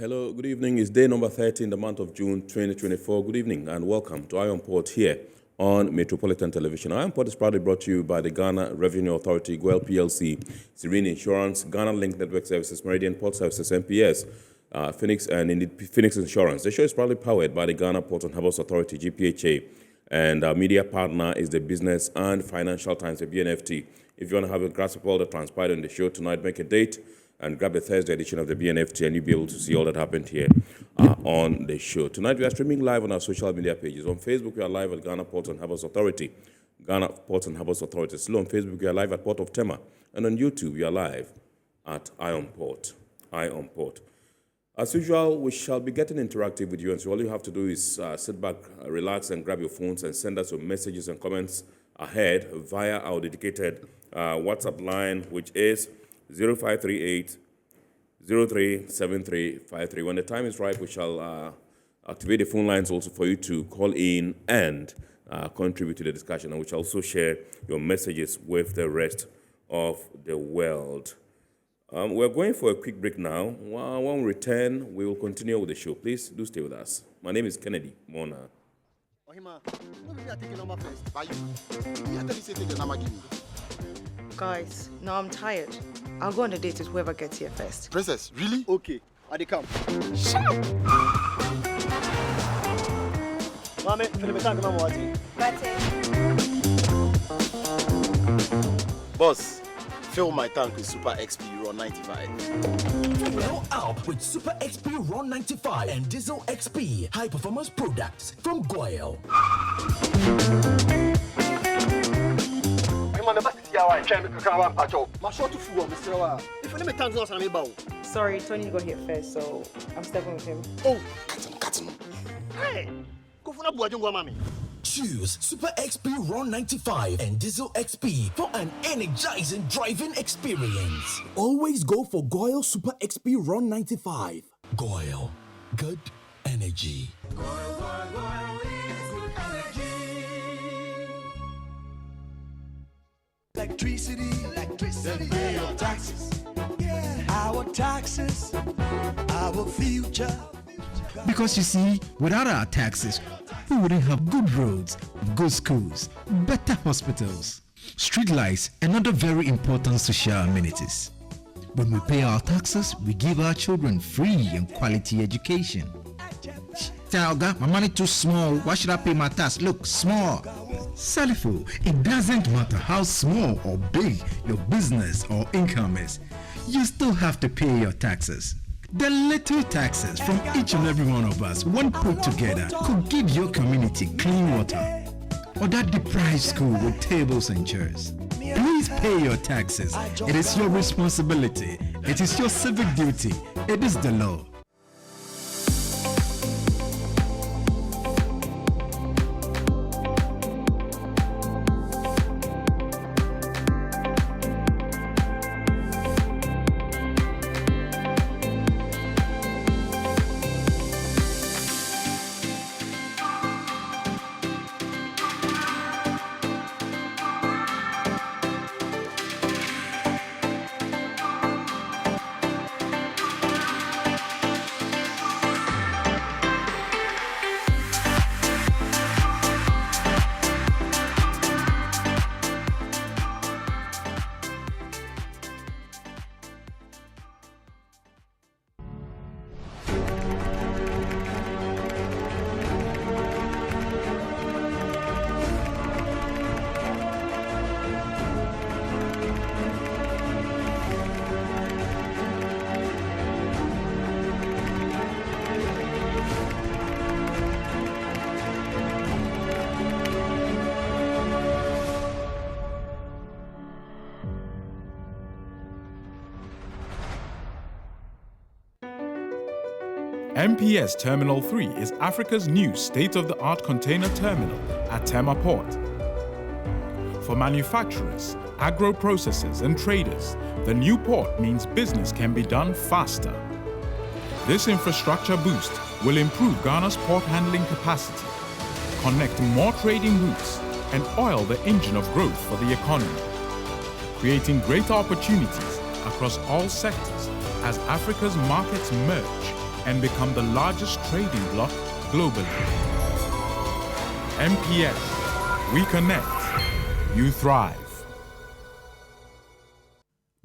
Hello, good evening. It's day number 30 in the month of June 2024. Good evening and welcome to Iron Port here on Metropolitan Television. Iron Port is proudly brought to you by the Ghana Revenue Authority, GWEL PLC, Serene Insurance, Ghana Link Network Services, Meridian Port Services, MPS, Phoenix, and indeed Phoenix Insurance. The show is proudly powered by the Ghana Port and Harbours Authority-GPHA, and our media partner is the Business and Financial Times, the BNFT. If you want to have a grasp of all that transpired on the show tonight, make a date and grab the Thursday edition of the BNFT, and you'll be able to see all that happened here on the show. Tonight, we are streaming live on our social media pages. On Facebook, we are live at Ghana Port and Harbours Authority. Ghana Port and Harbours Authority. Still on Facebook, we are live at Port of Tema. And on YouTube, we are live at Iron Port. Iron Port. As usual, we shall be getting interactive with you, and so all you have to do is sit back, relax, and grab your phones and send us your messages and comments ahead via our dedicated WhatsApp line, which is 0538 037353. When the time is right, we shall activate the phone lines also for you to call in and contribute to the discussion, and we shall also share your messages with the rest of the world. We're going for a quick break now. When we return, we will continue with the show. Please do stay with us. My name is Kennedy Mona. Guys, now I'm tired. I'll go on a date with whoever gets here first. Princess, really? Okay, I dey come. Shut up! Mame, feel me tank na mo Boss, fill my tank with Super XP Euro 95. Well up with Super XP Ron 95 and Diesel XP high performance products from GWEL. Sorry, Tony got here first, so I'm stepping with him. Oh, cut him. Hey, go for mommy. Choose Super XP Ron 95 and Diesel XP for an energizing driving experience. Always go for GWEL Super XP Ron 95. GWEL, good energy. GWEL is good energy. Electricity, pay your taxes. Yeah. Our taxes, our future. Because you see, without our taxes, we wouldn't have good roads, good schools, better hospitals, street lights, and other very important social amenities. When we pay our taxes, we give our children free and quality education. Talga, my money too small. Why should I pay my tax? Look, small. Salifo, it doesn't matter how small or big your business or income is. You still have to pay your taxes. The little taxes from each and every one of us, when put together, could give your community clean water or that deprived school with tables and chairs. Please pay your taxes. It is your responsibility. It is your civic duty. It is the law. MPS Terminal 3 is Africa's new state-of-the-art container terminal at Tema Port. For manufacturers, agro-processors and traders, the new port means business can be done faster. This infrastructure boost will improve Ghana's port handling capacity, connect more trading routes, and oil the engine of growth for the economy, creating greater opportunities across all sectors as Africa's markets merge and become the largest trading bloc globally. MPS, we connect, you thrive.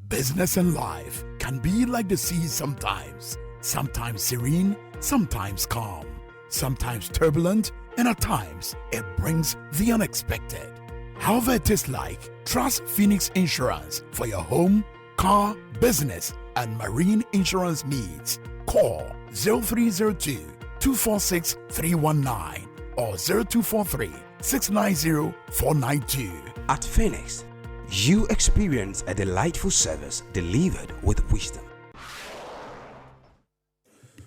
Business and life can be like the sea sometimes. Sometimes serene, sometimes calm, sometimes turbulent, and at times it brings the unexpected. However it is like, trust Phoenix Insurance for your home, car, business, and marine insurance needs. Call 0302 246 319 or 0243 690 492. At Phoenix, you experience a delightful service delivered with wisdom.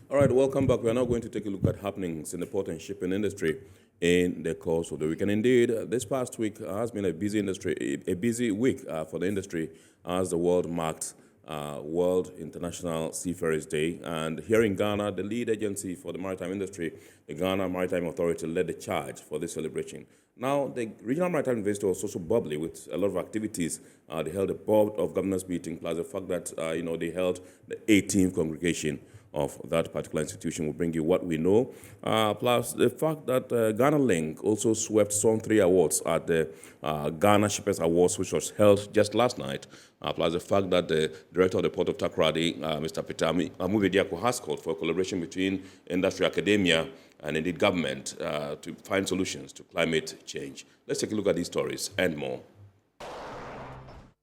All right, welcome back. We are now going to take a look at happenings in the port and shipping industry in the course of the week. And indeed, this past week has been a busy week for the industry as the world marked World International Seafarers Day. And here in Ghana, the lead agency for the maritime industry, the Ghana Maritime Authority, led the charge for this celebration. Now, the Regional Maritime University was also bubbly with a lot of activities. They held a board of governors meeting, plus the fact that they held the 18th congregation of that particular institution. Will bring you what we know, plus the fact that Ghana Link also swept Zone 3 awards at the Ghana Shippers Awards, which was held just last night, plus the fact that the director of the Port of Takoradi, Mr. Peter Amubediako, has called for a collaboration between industry, academia, and indeed government to find solutions to climate change. Let's take a look at these stories and more.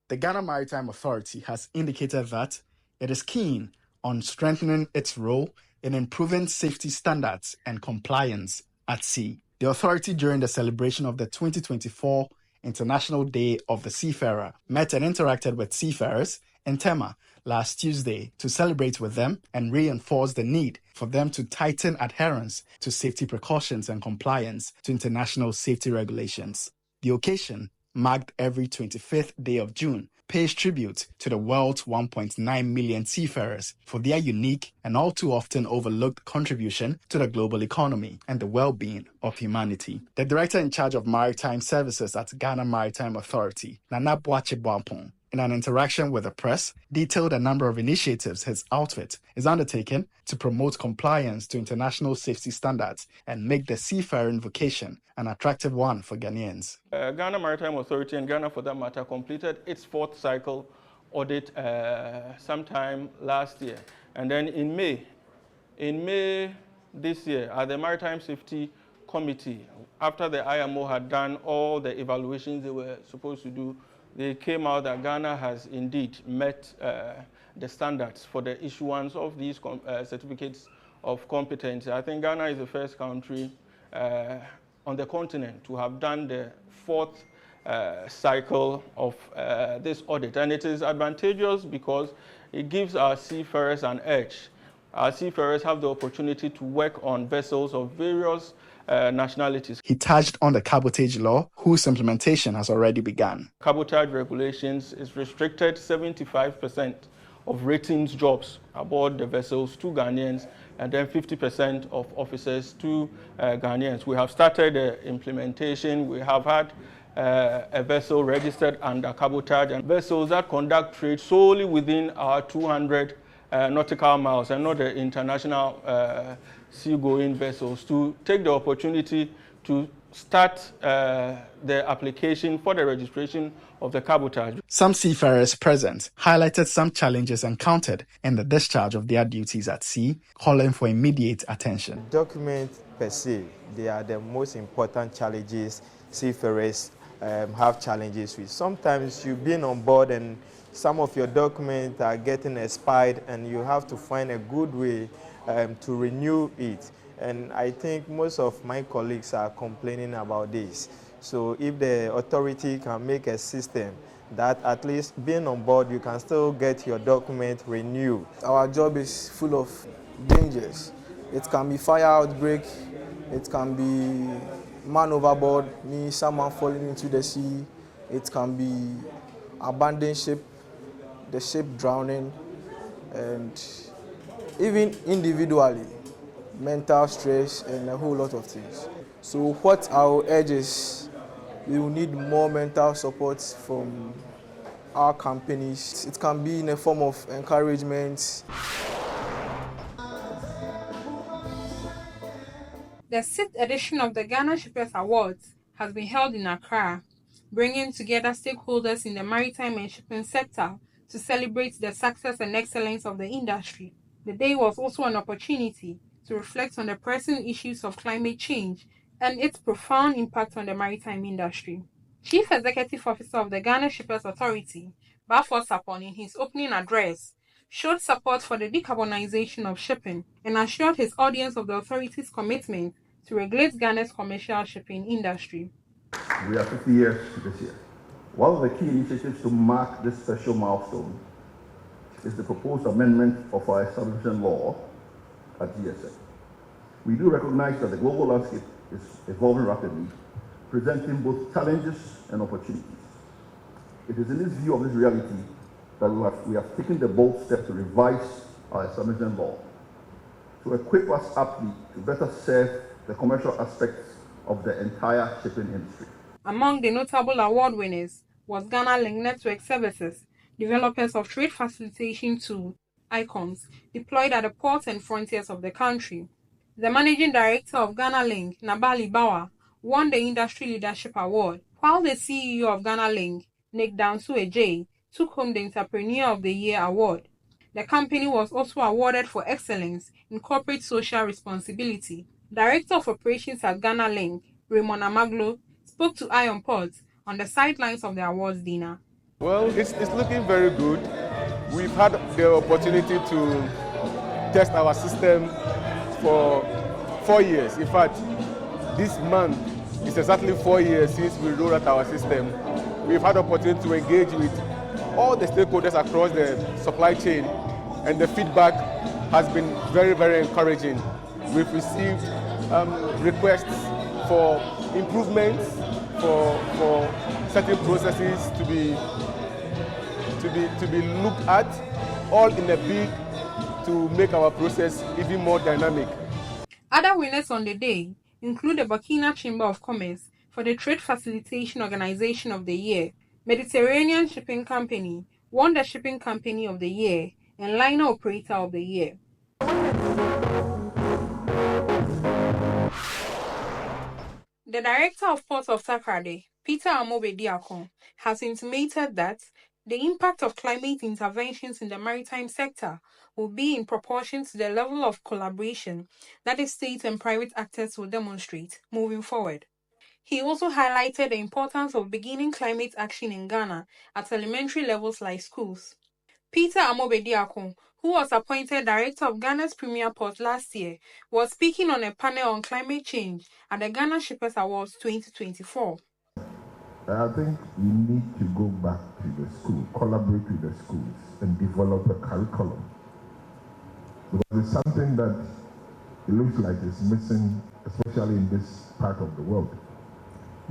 The Ghana Maritime Authority has indicated that it is keen on strengthening its role in improving safety standards and compliance at sea. The authority, during the celebration of the 2024 International Day of the Seafarer, met and interacted with seafarers in Tema last Tuesday to celebrate with them and reinforce the need for them to tighten adherence to safety precautions and compliance to international safety regulations. The occasion, marked every 25th day of June, pays tribute to the world's 1.9 million seafarers for their unique and all too often overlooked contribution to the global economy and the well-being of humanity. The director in charge of maritime services at Ghana Maritime Authority, Nana Boache Boampong, in an interaction with the press, detailed a number of initiatives his outfit is undertaking to promote compliance to international safety standards and make the seafaring vocation an attractive one for Ghanaians. Ghana Maritime Authority, and Ghana for that matter, completed its fourth cycle audit sometime last year. And then in May this year, at the Maritime Safety Committee, after the IMO had done all the evaluations they were supposed to do, they came out that Ghana has indeed met the standards for the issuance of these certificates of competence. I think Ghana is the first country on the continent to have done the fourth cycle of this audit. And it is advantageous because it gives our seafarers an edge. Our seafarers have the opportunity to work on vessels of various nationalities. He touched on the cabotage law, whose implementation has already begun. Cabotage regulations is restricted 75% of ratings jobs aboard the vessels to Ghanaians, and then 50% of officers to Ghanaians. We have started the implementation. We have had a vessel registered under cabotage, and vessels that conduct trade solely within our 200 nautical miles and not the international seagoing vessels, to take the opportunity to start the application for the registration of the cabotage. Some seafarers present highlighted some challenges encountered in the discharge of their duties at sea, calling for immediate attention. Documents per se, they are the most important challenges seafarers have challenges with. Sometimes you've been on board and some of your documents are getting expired and you have to find a good way to renew it. And I think most of my colleagues are complaining about this. So if the authority can make a system that at least being on board, you can still get your document renewed. Our job is full of dangers. It can be fire outbreak, it can be man overboard, means someone falling into the sea, it can be abandoned ship, the ship drowning, and even individually, mental stress and a whole lot of things. So what our urge is, we will need more mental support from our companies. It can be in a form of encouragement. The 6th edition of the Ghana Shippers Awards has been held in Accra, bringing together stakeholders in the maritime and shipping sector to celebrate the success and excellence of the industry. The day was also an opportunity to reflect on the pressing issues of climate change and its profound impact on the maritime industry. Chief Executive Officer of the Ghana Shippers Authority, Bafo Sapon, in his opening address, showed support for the decarbonization of shipping and assured his audience of the authority's commitment to regulate Ghana's commercial shipping industry. We are 50 years this year. One of the key initiatives to mark this special milestone is the proposed amendment of our establishment law at GSA. We do recognize that the global landscape is evolving rapidly, presenting both challenges and opportunities. It is in this view of this reality that we have taken the bold step to revise our establishment law to equip us aptly to better serve the commercial aspects of the entire shipping industry. Among the notable award winners was Ghana Link Network Services, developers of trade facilitation tool, ICONs, deployed at the ports and frontiers of the country. The managing director of Ghana Link, Nabali Bawa, won the Industry Leadership Award, while the CEO of Ghana Link, Nick Dansu Ejay, took home the Entrepreneur of the Year award. The company was also awarded for excellence in corporate social responsibility. Director of Operations at Ghana Link, Raymond Amaglo, spoke to Iron Ports on the sidelines of the awards dinner. Well, it's looking very good. We've had the opportunity to test our system for 4 years. In fact, this month is exactly 4 years since we rolled out our system. We've had the opportunity to engage with all the stakeholders across the supply chain, and the feedback has been very, very encouraging. We've received requests for improvements, for certain processes to be looked at, all in a bid to make our process even more dynamic. Other winners on the day include the Burkina Chamber of Commerce for the Trade Facilitation Organization of the Year, Mediterranean Shipping Company won the Shipping Company of the Year and Liner Operator of the Year. The Director of Ports of Takoradi, Peter Amobediakon, has intimated that the impact of climate interventions in the maritime sector will be in proportion to the level of collaboration that the state and private actors will demonstrate moving forward. He also highlighted the importance of beginning climate action in Ghana at elementary levels like schools. Peter Amobediakon, who was appointed Director of Ghana's Premier Port last year, was speaking on a panel on climate change at the Ghana Shippers Awards 2024. I think we need to go back to the school, collaborate with the schools, and develop a curriculum. Because it's something that it looks like is missing, especially in this part of the world.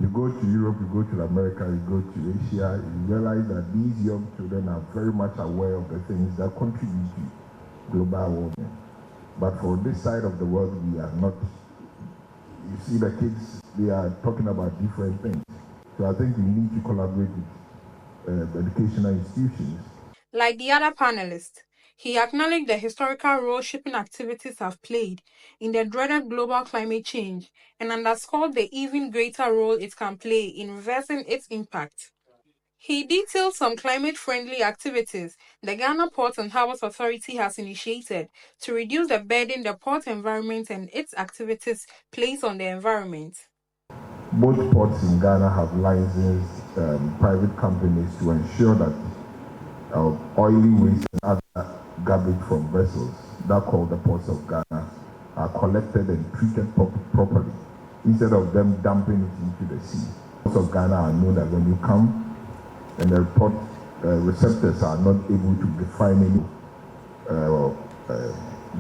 You go to Europe, you go to America, you go to Asia, you realize that these young children are very much aware of the things that contribute to global warming. But for this side of the world, we are not. You see the kids, they are talking about different things. So I think we need to collaborate with educational institutions. Like the other panelists, he acknowledged the historical role shipping activities have played in the dreaded global climate change and underscored the even greater role it can play in reversing its impact. He detailed some climate-friendly activities the Ghana Ports and Harbours Authority has initiated to reduce the burden the port environment and its activities place on the environment. Both ports in Ghana have licensed private companies to ensure that oily waste and other garbage from vessels that call the ports of Ghana are collected and treated properly instead of them dumping it into the sea. Ports of Ghana are known that when you come and the port receptors are not able to define any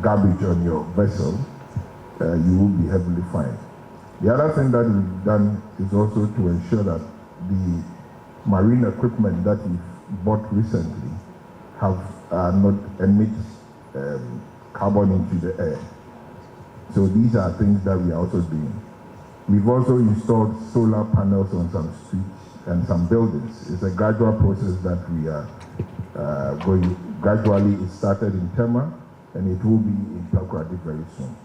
garbage on your vessel, you will be heavily fined. The other thing that we've done is also to ensure that the marine equipment that we've bought recently have not emit carbon into the air. So these are things that we are also doing. We've also installed solar panels on some streets and some buildings. It's a gradual process that we are going gradually. It started in Tema and it will be in Takoradi very soon.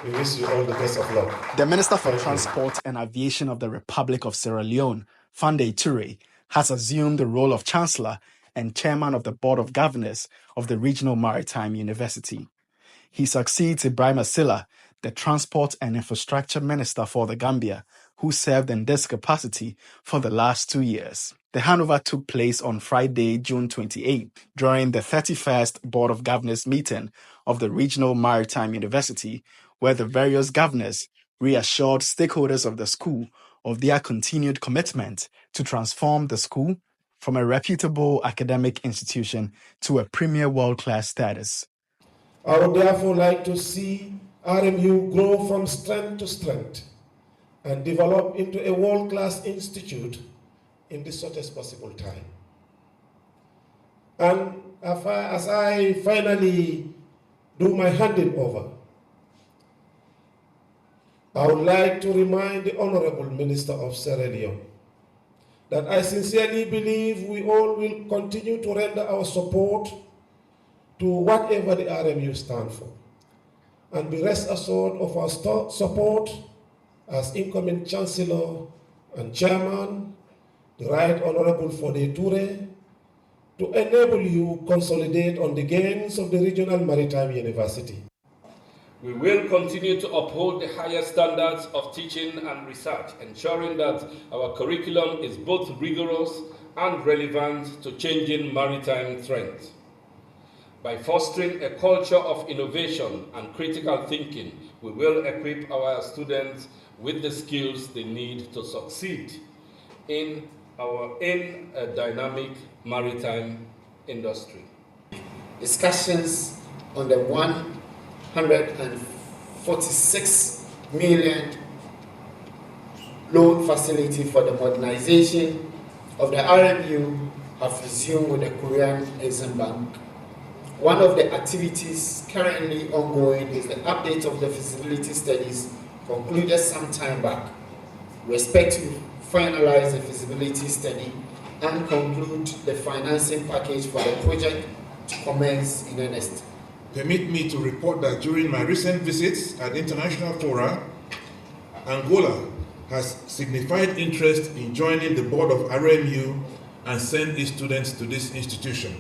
We wish you all the best of luck. The Minister for Transport and Aviation of the Republic of Sierra Leone, Fande Toure, has assumed the role of Chancellor and Chairman of the Board of Governors of the Regional Maritime University. He succeeds Ibrahim Silla, the Transport and Infrastructure Minister for the Gambia, who served in this capacity for the last 2 years. The handover took place on Friday, June 28, during the 31st Board of Governors meeting of the Regional Maritime University, where the various governors reassured stakeholders of the school of their continued commitment to transform the school from a reputable academic institution to a premier world-class status. I would therefore like to see RMU grow from strength to strength and develop into a world-class institute in the shortest possible time. And as I finally do my handing over, I would like to remind the Honorable Minister of Sierra Leone that I sincerely believe we all will continue to render our support to whatever the RMU stand for, and be rest assured of our support as incoming Chancellor and Chairman, the Right Honorable Fode Toure, to enable you consolidate on the gains of the Regional Maritime University. We will continue to uphold the highest standards of teaching and research, ensuring that our curriculum is both rigorous and relevant to changing maritime trends. By fostering a culture of innovation and critical thinking, we will equip our students with the skills they need to succeed in a dynamic maritime industry. Discussions on the 146 million loan facility for the modernization of the RMU have resumed with the Korean Exim Bank. One of the activities currently ongoing is the update of the feasibility studies concluded some time back. We expect to finalize the feasibility study and conclude the financing package for the project to commence in earnest. Permit me to report that during my recent visits at international fora, Angola has signified interest in joining the board of RMU and send its students to this institution.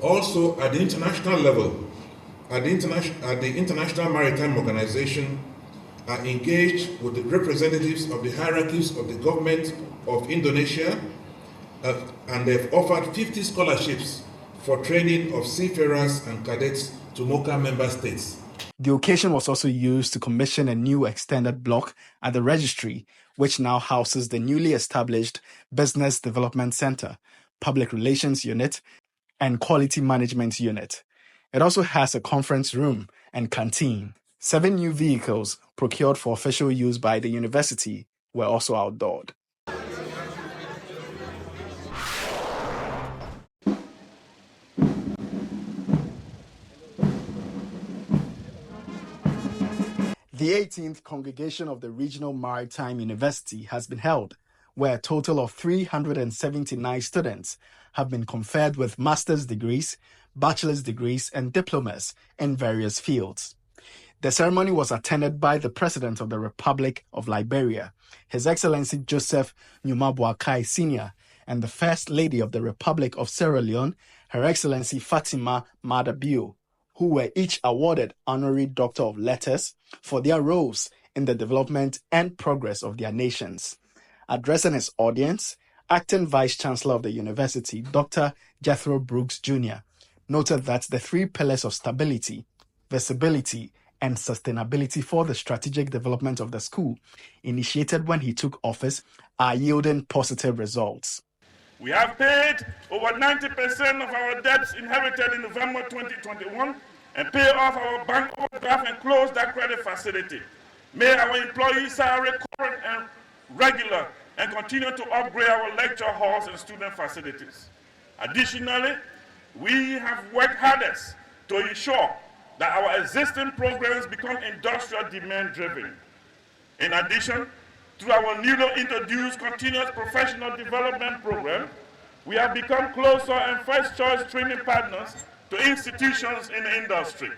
Also, at the international level, at the International Maritime Organization are engaged with the representatives of the hierarchies of the government of Indonesia, and they've offered 50 scholarships for training of seafarers and cadets to MOCA member states. The occasion was also used to commission a new extended block at the registry, which now houses the newly established Business Development Center, Public Relations Unit, and Quality Management Unit. It also has a conference room and canteen. 7 new vehicles procured for official use by the university were also outdoored. The 18th Congregation of the Regional Maritime University has been held, where a total of 379 students have been conferred with master's degrees, bachelor's degrees, and diplomas in various fields. The ceremony was attended by the President of the Republic of Liberia, His Excellency Joseph Numa-Boakai Sr., and the First Lady of the Republic of Sierra Leone, Her Excellency Fatima Madabio, who were each awarded Honorary Doctor of Letters for their roles in the development and progress of their nations. Addressing his audience, Acting Vice-Chancellor of the University, Dr. Jethro Brooks Jr., noted that the 3 pillars of stability, visibility, and sustainability for the strategic development of the school, initiated when he took office, are yielding positive results. We have paid over 90% of our debts inherited in November 2021 and paid off our bank overdraft and closed that credit facility. May our employees are recurrent and regular and continue to upgrade our lecture halls and student facilities. Additionally, we have worked hardest to ensure that our existing programs become industrial demand driven. In addition, through our newly introduced continuous professional development program, we have become closer and first choice training partners to institutions in the industry.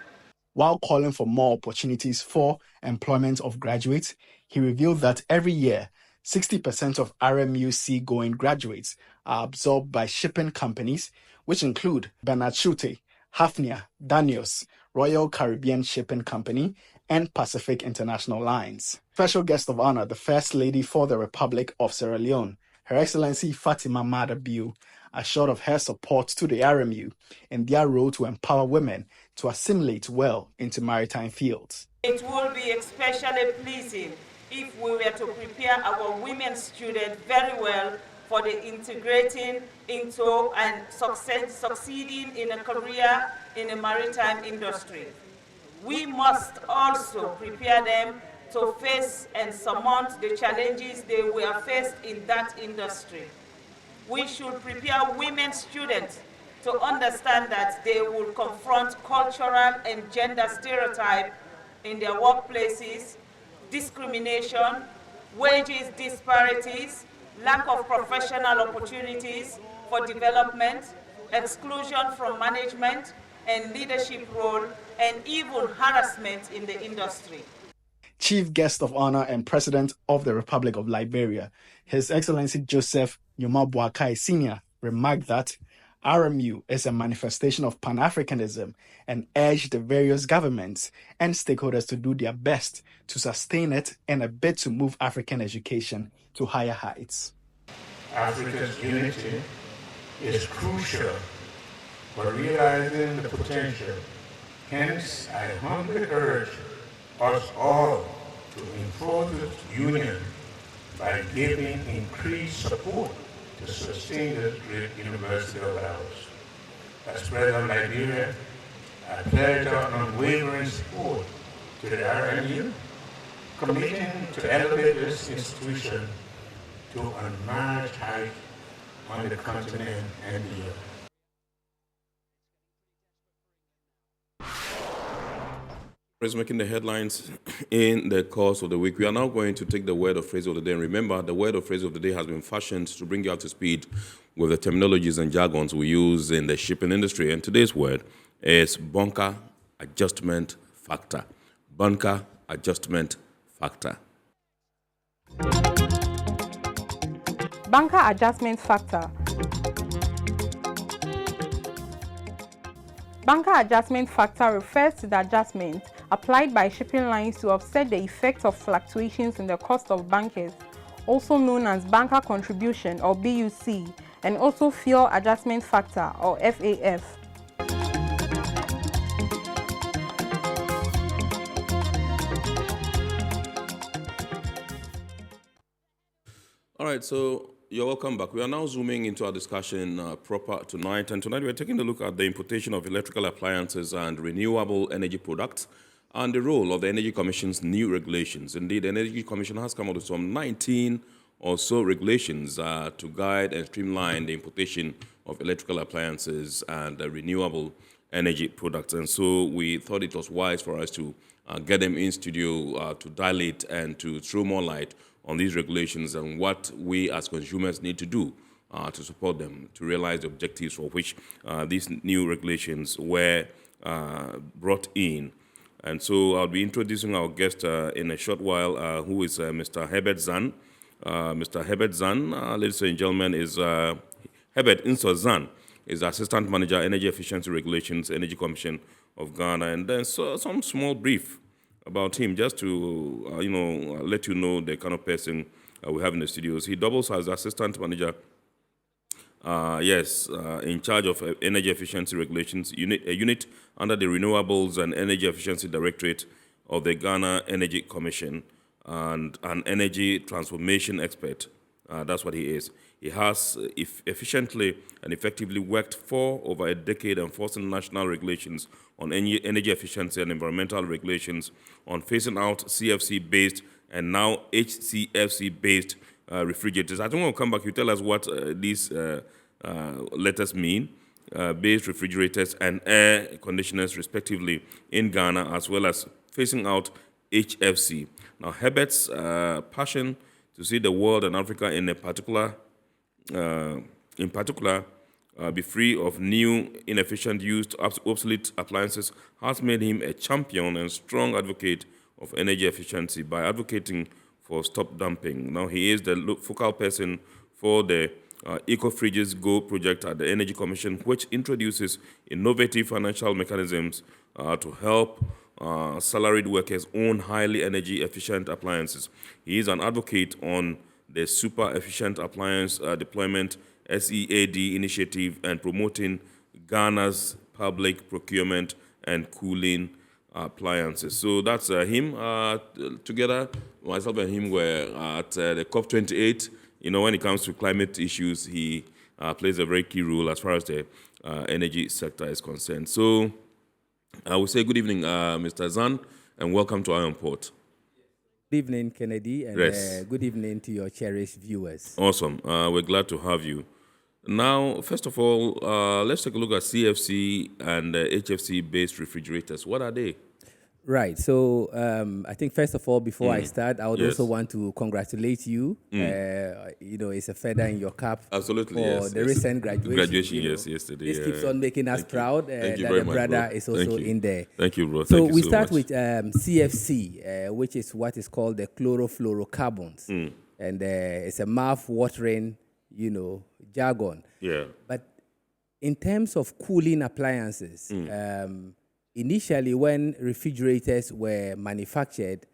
While calling for more opportunities for employment of graduates, he revealed that every year, 60% of RMU seagoing graduates are absorbed by shipping companies, which include Bernard Schulte, Hafnia, Danios, Royal Caribbean Shipping Company, and Pacific International Lines. Special guest of honor, the First Lady for the Republic of Sierra Leone, Her Excellency Fatima Mada Biu, assured of her support to the RMU in their role to empower women to assimilate well into maritime fields. It will be especially pleasing if we were to prepare our women students very well for the integrating into and succeeding in a career in the maritime industry. We must also prepare them to face and surmount the challenges they will face in that industry. We should prepare women students to understand that they will confront cultural and gender stereotypes in their workplaces, discrimination, wages disparities, lack of professional opportunities for development, exclusion from management and leadership role, and even harassment in the industry. Chief Guest of Honor and President of the Republic of Liberia, His Excellency Joseph Nyoma Boakai Sr., remarked that RMU is a manifestation of Pan-Africanism and urged the various governments and stakeholders to do their best to sustain it in a bid to move African education to higher heights. Africa's unity is crucial for realizing the potential. Hence, I humbly urge us all to enforce this union by giving increased support to sustain this great university of ours. As President of Liberia, I pledge our unwavering support to the RMU, committing to elevate this institution to unmatched height on the continent and beyond. Is making the headlines in the course of the week. We are now going to take the word or phrase of the day. And remember, the word or phrase of the day has been fashioned to bring you up to speed with the terminologies and jargons we use in the shipping industry. And today's word is bunker adjustment factor. Bunker adjustment factor. Bunker adjustment factor. Bunker adjustment factor refers to the adjustment applied by shipping lines to offset the effect of fluctuations in the cost of bunkers, also known as bunker contribution or BUC, and also fuel adjustment factor or FAF. All right, so you're welcome back. We are now zooming into our discussion proper tonight. And tonight we're taking a look at the importation of electrical appliances and renewable energy products and the role of the Energy Commission's new regulations. Indeed, the Energy Commission has come out with some 19 or so regulations to guide and streamline the importation of electrical appliances and renewable energy products. And so we thought it was wise for us to get them in studio to dilate and to throw more light on these regulations and what we as consumers need to do to support them, to realize the objectives for which these new regulations were brought in. And so I'll be introducing our guest in a short while, who is Mr. Herbert Zan. Mr. Herbert Zan, ladies and gentlemen, is Herbert Inso Zan, is Assistant Manager, Energy Efficiency Regulations, Energy Commission of Ghana. And then some small brief about him, just to let you know the kind of person we have in the studios. He doubles as Assistant Manager, in charge of Energy Efficiency Regulations, a unit under the Renewables and Energy Efficiency Directorate of the Ghana Energy Commission, and an energy transformation expert. That's what he is. He has efficiently and effectively worked for over a decade enforcing national regulations on energy efficiency and environmental regulations, on phasing out CFC-based and now HCFC-based refrigerators. I think we'll come back. You tell us what these letters mean. Based refrigerators and air conditioners, respectively, in Ghana, as well as phasing out HFC. Now, Herbert's passion to see the world and Africa in particular be free of new, inefficient, used, obsolete appliances has made him a champion and strong advocate of energy efficiency by advocating for stop dumping. Now, he is the focal person for the Eco-Fridges Go project at the Energy Commission, which introduces innovative financial mechanisms to help salaried workers own highly energy efficient appliances. He is an advocate on the Super Efficient Appliance Deployment SEAD initiative and promoting Ghana's public procurement and cooling appliances. So that's him. Together, myself and him were at the COP28. You know, when it comes to climate issues, he plays a very key role as far as the energy sector is concerned. So I will say good evening, Mr. Zan, and welcome to Iron Port. Good evening, Kennedy, and yes. Good evening to your cherished viewers. Awesome. We're glad to have you. Now, first of all, let's take a look at CFC and HFC-based refrigerators. What are they? Right. So I think first of all, before I start, I would also want to congratulate you. You know, it's a feather in your cap. Absolutely, for the recent graduation. Yesterday. This keeps on making us proud that very the much, brother bro. is also in there. Thank you, bro. So Thank you we so start much. with CFC, which is what is called the chlorofluorocarbons. And it's a mouth-watering, you know, jargon. Yeah. But in terms of cooling appliances, initially, when refrigerators were manufactured,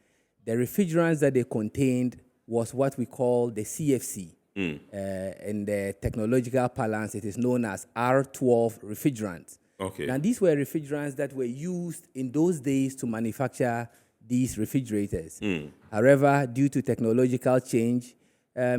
the refrigerants that they contained was what we call the CFC. In the technological parlance, it is known as R12 refrigerants. Okay. Now, these were refrigerants that were used in those days to manufacture these refrigerators. However, due to technological change,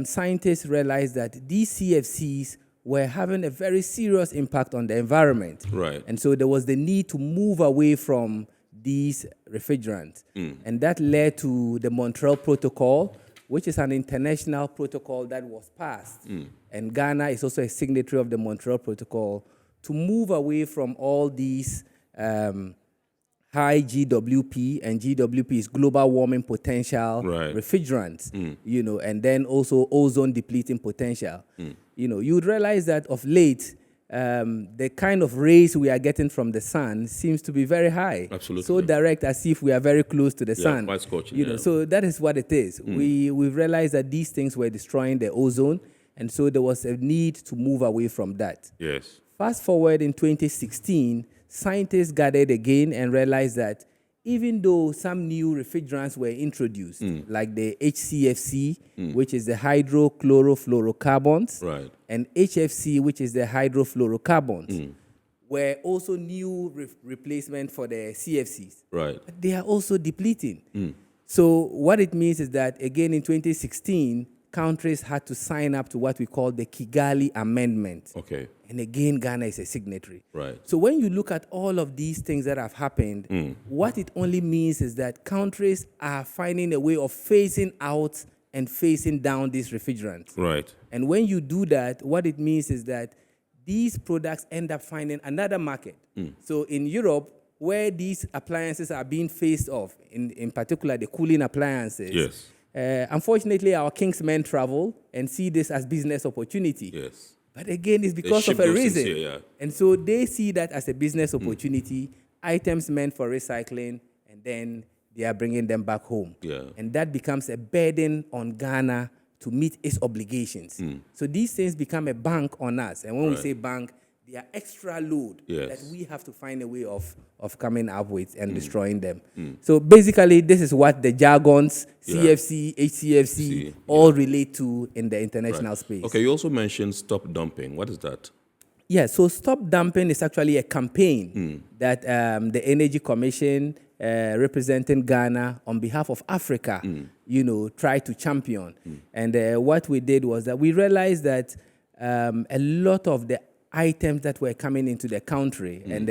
scientists realized that these CFCs were having a very serious impact on the environment. Right. And so there was the need to move away from these refrigerants. And that led to the Montreal Protocol, which is an international protocol that was passed. And Ghana is also a signatory of the Montreal Protocol to move away from all these high GWP, and GWP is global warming potential refrigerants, you know, and then also ozone depleting potential. You know, you would realize that of late, the kind of rays we are getting from the sun seems to be very high. Absolutely. So direct, as if we are very close to the sun. Quite scorching, you know, so that is what it is. We've realized that these things were destroying the ozone, and so there was a need to move away from that. Yes. Fast forward in 2016, scientists gathered again and realized that even though some new refrigerants were introduced, like the HCFC, which is the hydrochlorofluorocarbons, and HFC, which is the hydrofluorocarbons, were also new replacement for the CFCs. Right. But they are also depleting. So what it means is that, again, in 2016, countries had to sign up to what we call the Kigali Amendment. Okay. And again, Ghana is a signatory. Right. So when you look at all of these things that have happened, what it only means is that countries are finding a way of phasing out and phasing down these refrigerants. Right. And when you do that, what it means is that these products end up finding another market. So in Europe, where these appliances are being phased off, in particular the cooling appliances, yes. Unfortunately, our Kingsmen travel and see this as business opportunity. Yes. But again, it's because of a reason. Here, And so they see that as a business opportunity, items meant for recycling, and then they are bringing them back home. Yeah. And that becomes a burden on Ghana to meet its obligations. So these things become a bank on us. And when we say bank, they are extra load that we have to find a way of coming up with and destroying them. So basically, this is what the jargons, CFC, HCFC, all relate to in the international space. Okay, you also mentioned stop dumping. What is that? Yeah, so Stop Dumping is actually a campaign that the Energy Commission, representing Ghana on behalf of Africa, you know, tried to champion. And what we did was that we realized that a lot of the items that were coming into the country, and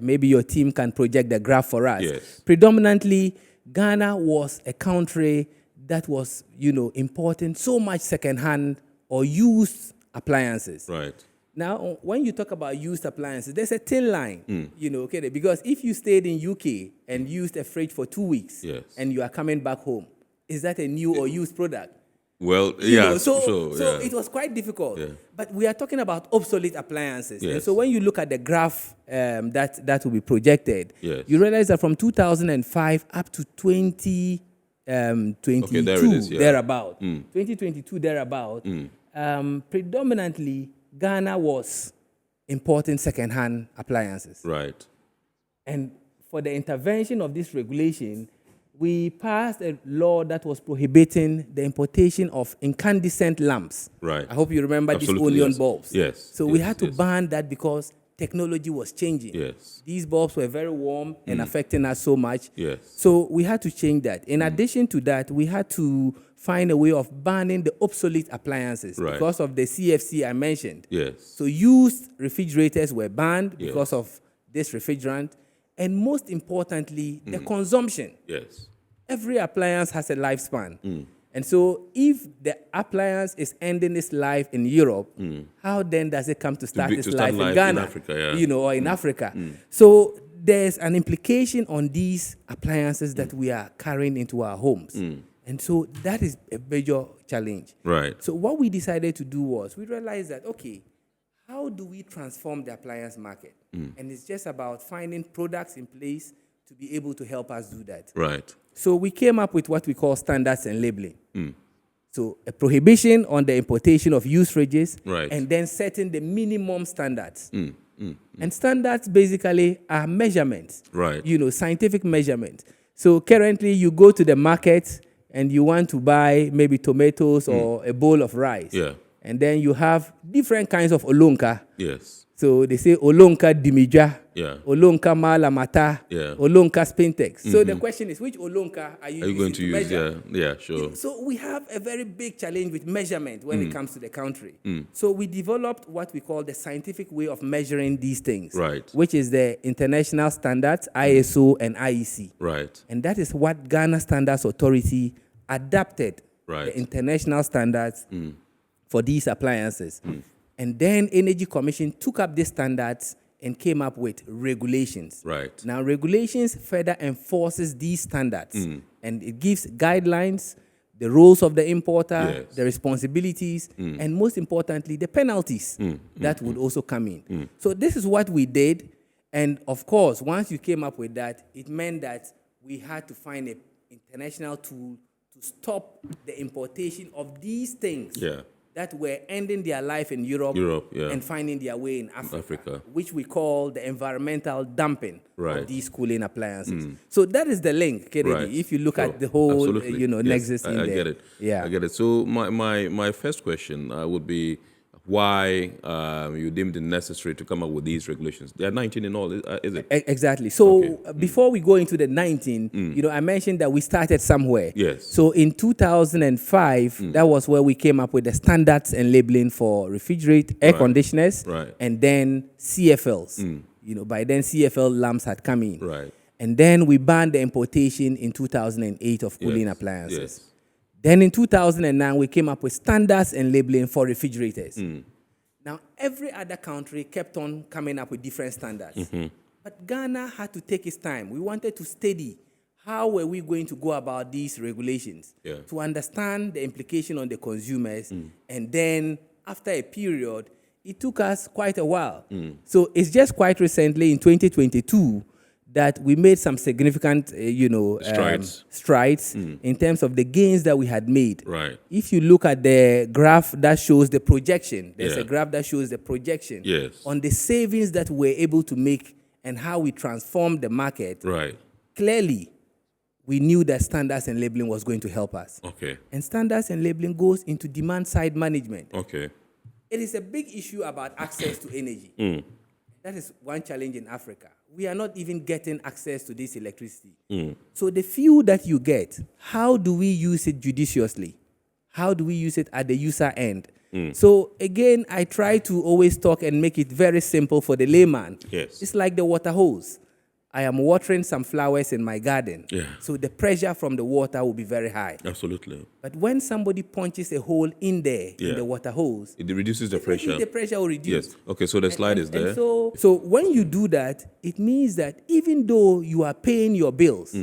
maybe your team can project the graph for us. Yes. Predominantly, Ghana was a country that was, you know, importing so much secondhand or used appliances. Right. Now, when you talk about used appliances, there's a thin line, you know, okay, because if you stayed in UK and used a fridge for 2 weeks, and you are coming back home, is that a new or used product? Well, So it was quite difficult. Yeah. But we are talking about obsolete appliances. Yes. And so when you look at the graph that will be projected, yes, you realize that from 2005 up to 2022, okay, there it is, yeah, thereabout, 2022 thereabout, predominantly Ghana was importing second-hand appliances. Right. And for the intervention of this regulation, we passed a law that was prohibiting the importation of incandescent lamps. Right. I hope you remember these onion bulbs. Yes. So we had to ban that because technology was changing. Yes. These bulbs were very warm and affecting us so much. Yes. So we had to change that. In addition to that, we had to find a way of banning the obsolete appliances because of the CFC I mentioned. Yes. So used refrigerators were banned because of this refrigerant. And most importantly, the consumption. Yes. Every appliance has a lifespan. And so if the appliance is ending its life in Europe, how then does it come to start its life in Ghana? In Africa, or in Africa? So there's an implication on these appliances that we are carrying into our homes. And so that is a major challenge. Right. So what we decided to do was we realized that, okay, how do we transform the appliance market? And it's just about finding products in place to be able to help us do that. Right. So we came up with what we call standards and labeling. So a prohibition on the importation of used fridges, and then setting the minimum standards. And standards basically are measurements, scientific measurements. So currently you go to the market and you want to buy maybe tomatoes or a bowl of rice. Yeah. And then you have different kinds of olonka. Yes. So they say olonka dimija, olonka malamata, olonka spintex. So the question is, which olonka are you going to use? Measure? Yeah, sure. So we have a very big challenge with measurement when it comes to the country. So we developed what we call the scientific way of measuring these things, which is the international standards, ISO and IEC. Right. And that is what Ghana Standards Authority adapted, the international standards for these appliances. And then Energy Commission took up these standards and came up with regulations. Right. Now, regulations further enforces these standards, and it gives guidelines, the roles of the importer, the responsibilities, and most importantly, the penalties that would also come in. So this is what we did. And of course, once you came up with that, it meant that we had to find an international tool to stop the importation of these things that were ending their life in Europe and finding their way in Africa, which we call the environmental dumping of these cooling appliances. So that is the link, Kennedy, if you look at the whole nexus in there. I get it. Yeah. I get it. So my first question would be why you deemed it necessary to come up with these regulations. There are 19 in all, is it? Exactly. So before we go into the 19, I mentioned that we started somewhere. Yes. So in 2005, that was where we came up with the standards and labeling for refrigerate, air conditioners, and then CFLs. By then CFL lamps had come in. Right. And then we banned the importation in 2008 of cooling appliances. Yes. Then in 2009, we came up with standards and labeling for refrigerators. Now, every other country kept on coming up with different standards. But Ghana had to take its time. We wanted to study how were we going to go about these regulations to understand the implication on the consumers. And then after a period, it took us quite a while. So it's just quite recently in 2022 that we made some significant, strides in terms of the gains that we had made. Right. If you look at the graph that shows the projection, there's a graph that shows the projection on the savings that we're able to make and how we transformed the market. Right. Clearly, we knew that standards and labeling was going to help us. Okay. And standards and labeling goes into demand-side management. Okay. It is a big issue about access to energy. That is one challenge in Africa. We are not even getting access to this electricity. So the fuel that you get, how do we use it judiciously? How do we use it at the user end? So again, I try to always talk and make it very simple for the layman. Yes. It's like the water hose. I am watering some flowers in my garden. So the pressure from the water will be very high. Absolutely. But when somebody punches a hole in there in the water hose, it reduces the pressure. The pressure will reduce. Yes. Okay, so the slide is there. And so when you do that, it means that even though you are paying your bills,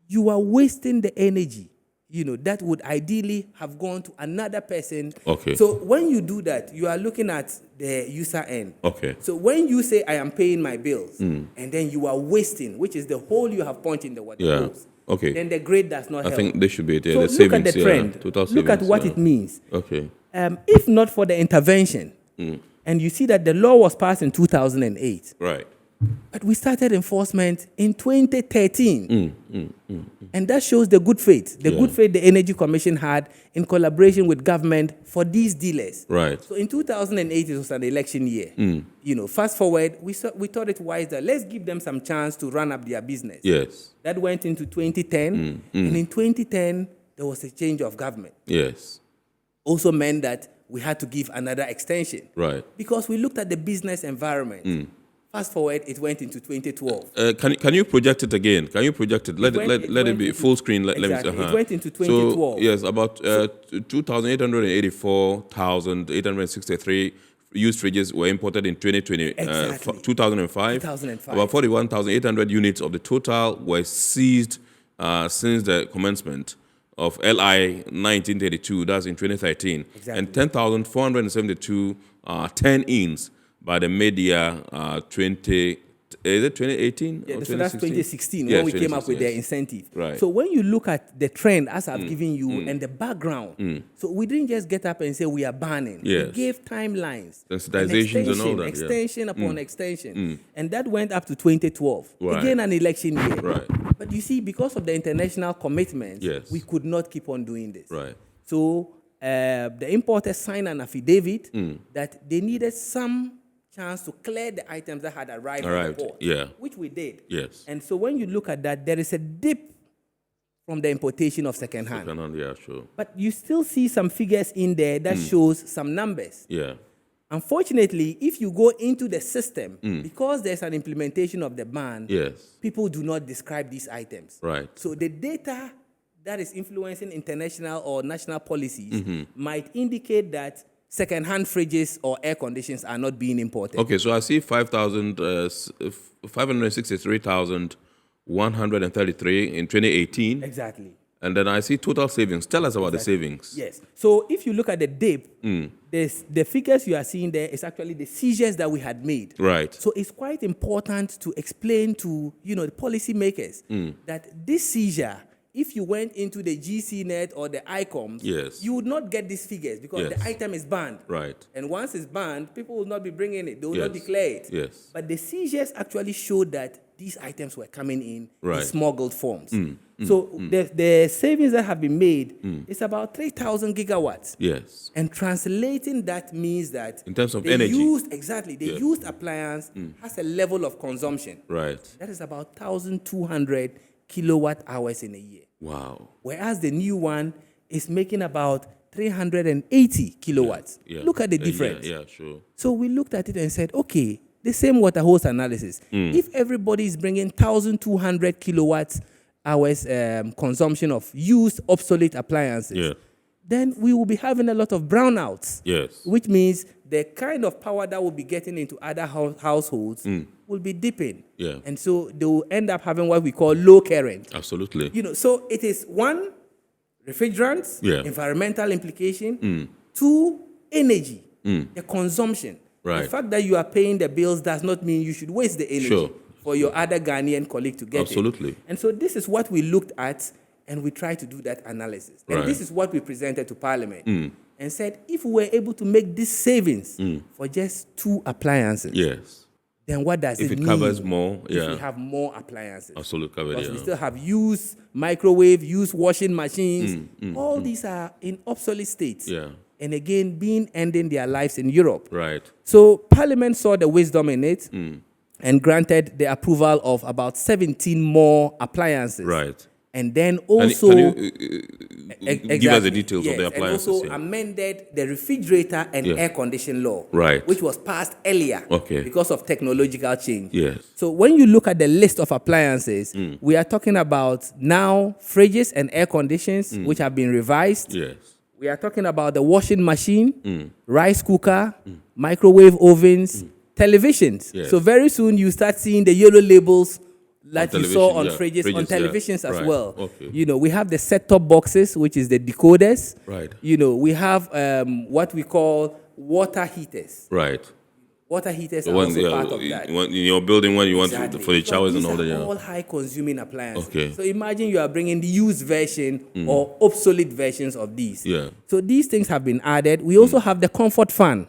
you are wasting the energy that would ideally have gone to another person. Okay. So when you do that, you are looking at the user end. Okay. So when you say, I am paying my bills, and then you are wasting, which is the hole you have pointed in the water hose, Okay. then the grade does not help. I think they should be there. So The look savings, at the trend. total Look at savings, what it means. Okay. If not for the intervention, and you see that the law was passed in 2008, Right. but we started enforcement in 2013. And that shows the good faith, good faith the Energy Commission had in collaboration with government for these dealers. Right. So in 2008, it was an election year. Fast forward, we thought it wise that let's give them some chance to run up their business. Yes. That went into 2010. And in 2010, there was a change of government. Yes. Also meant that we had to give another extension. Right. Because we looked at the business environment. Fast forward, it went into 2012. Can you project it again? Can you project it? Let it be full screen. Let me see. It went into 2012. So, yes, about 2,884,863 used fridges were imported in 2005. About 41,800 units of the total were seized since the commencement of LI 1932, that's in 2013, and 10,472 10-ins by the media 2018? Yeah, so that's 2016 yes, when we came up with their incentive. Right. So when you look at the trend as I've given you and the background, so we didn't just get up and say we are banning. Yes. We gave timelines. Sensitizations and all that. Extension upon extension. And that went up to 2012. Right. Again, an election year. Right. But you see, because of the international commitments, we could not keep on doing this. Right. So the importers signed an affidavit that they needed some chance to clear the items that had arrived at the port, which we did. Yes. And so when you look at that, there is a dip from the importation of second-hand. Second-hand, yeah, sure. But you still see some figures in there that shows some numbers. Yeah. Unfortunately, if you go into the system, because there's an implementation of the ban, people do not describe these items. Right. So the data that is influencing international or national policies might indicate that second-hand fridges or air conditions are not being imported. Okay, so I see 563,133 in 2018. Exactly. And then I see total savings. Tell us about the savings. Yes. So if you look at the dip, the figures you are seeing there is actually the seizures that we had made. Right. So it's quite important to explain to the policymakers that this seizure, if you went into the GCNet or the ICOMs, you would not get these figures because the item is banned. Right. And once it's banned, people will not be bringing it. They will not declare it. Yes. But the seizures actually showed that these items were coming in Right. smuggled forms. So the savings that have been made is about 3,000 gigawatts. Yes. And translating that means that in terms of the energy. the used appliance has a level of consumption. Right. That is about 1,200 kilowatt hours in a year. Wow. Whereas the new one is making about 380 kilowatts. Yeah. Look at the difference. Yeah, sure. So we looked at it and said, okay, the same water hose analysis. If everybody is bringing 1,200 kilowatts hours consumption of used obsolete appliances, then we will be having a lot of brownouts. Yes. Which means the kind of power that will be getting into other households will be dipping. Yeah. And so they will end up having what we call low current. Absolutely. So it is one, refrigerants, environmental implication, two, energy, the consumption. Right. The fact that you are paying the bills does not mean you should waste the energy for your other Ghanaian colleague to get Absolutely. it. And so this is what we looked at, and we tried to do that analysis. And this is what we presented to Parliament and said, if we were able to make these savings for just 2 appliances, then what does it mean? If it covers more, if we have more appliances. Absolute coverage, Because we still have used microwave, used washing machines. All these are in obsolete states. Yeah. And again, ending their lives in Europe. Right. So Parliament saw the wisdom in it and granted the approval of about 17 more appliances. Right. And then also... Can you give us the details of the appliances? And also amended the refrigerator and air condition law. Right. Which was passed earlier. Okay. Because of technological change. Yes. So when you look at the list of appliances, we are talking about now fridges and air conditions, which have been revised. Yes. We are talking about the washing machine, rice cooker, microwave ovens, televisions. Yes. So very soon you start seeing the yellow labels that you saw on fridges, on yeah. televisions as Right. well. Okay. You know, we have the set-top boxes, which is the decoders. Right. You know, we have what we call water heaters. Right. Water heaters The are one, also yeah, part of that. in your building when you want Exactly. for the showers These and all that. are Yeah. all high-consuming appliances. Okay. So imagine you are bringing the used version or obsolete versions of these. Yeah. So these things have been added. We also have the comfort fan.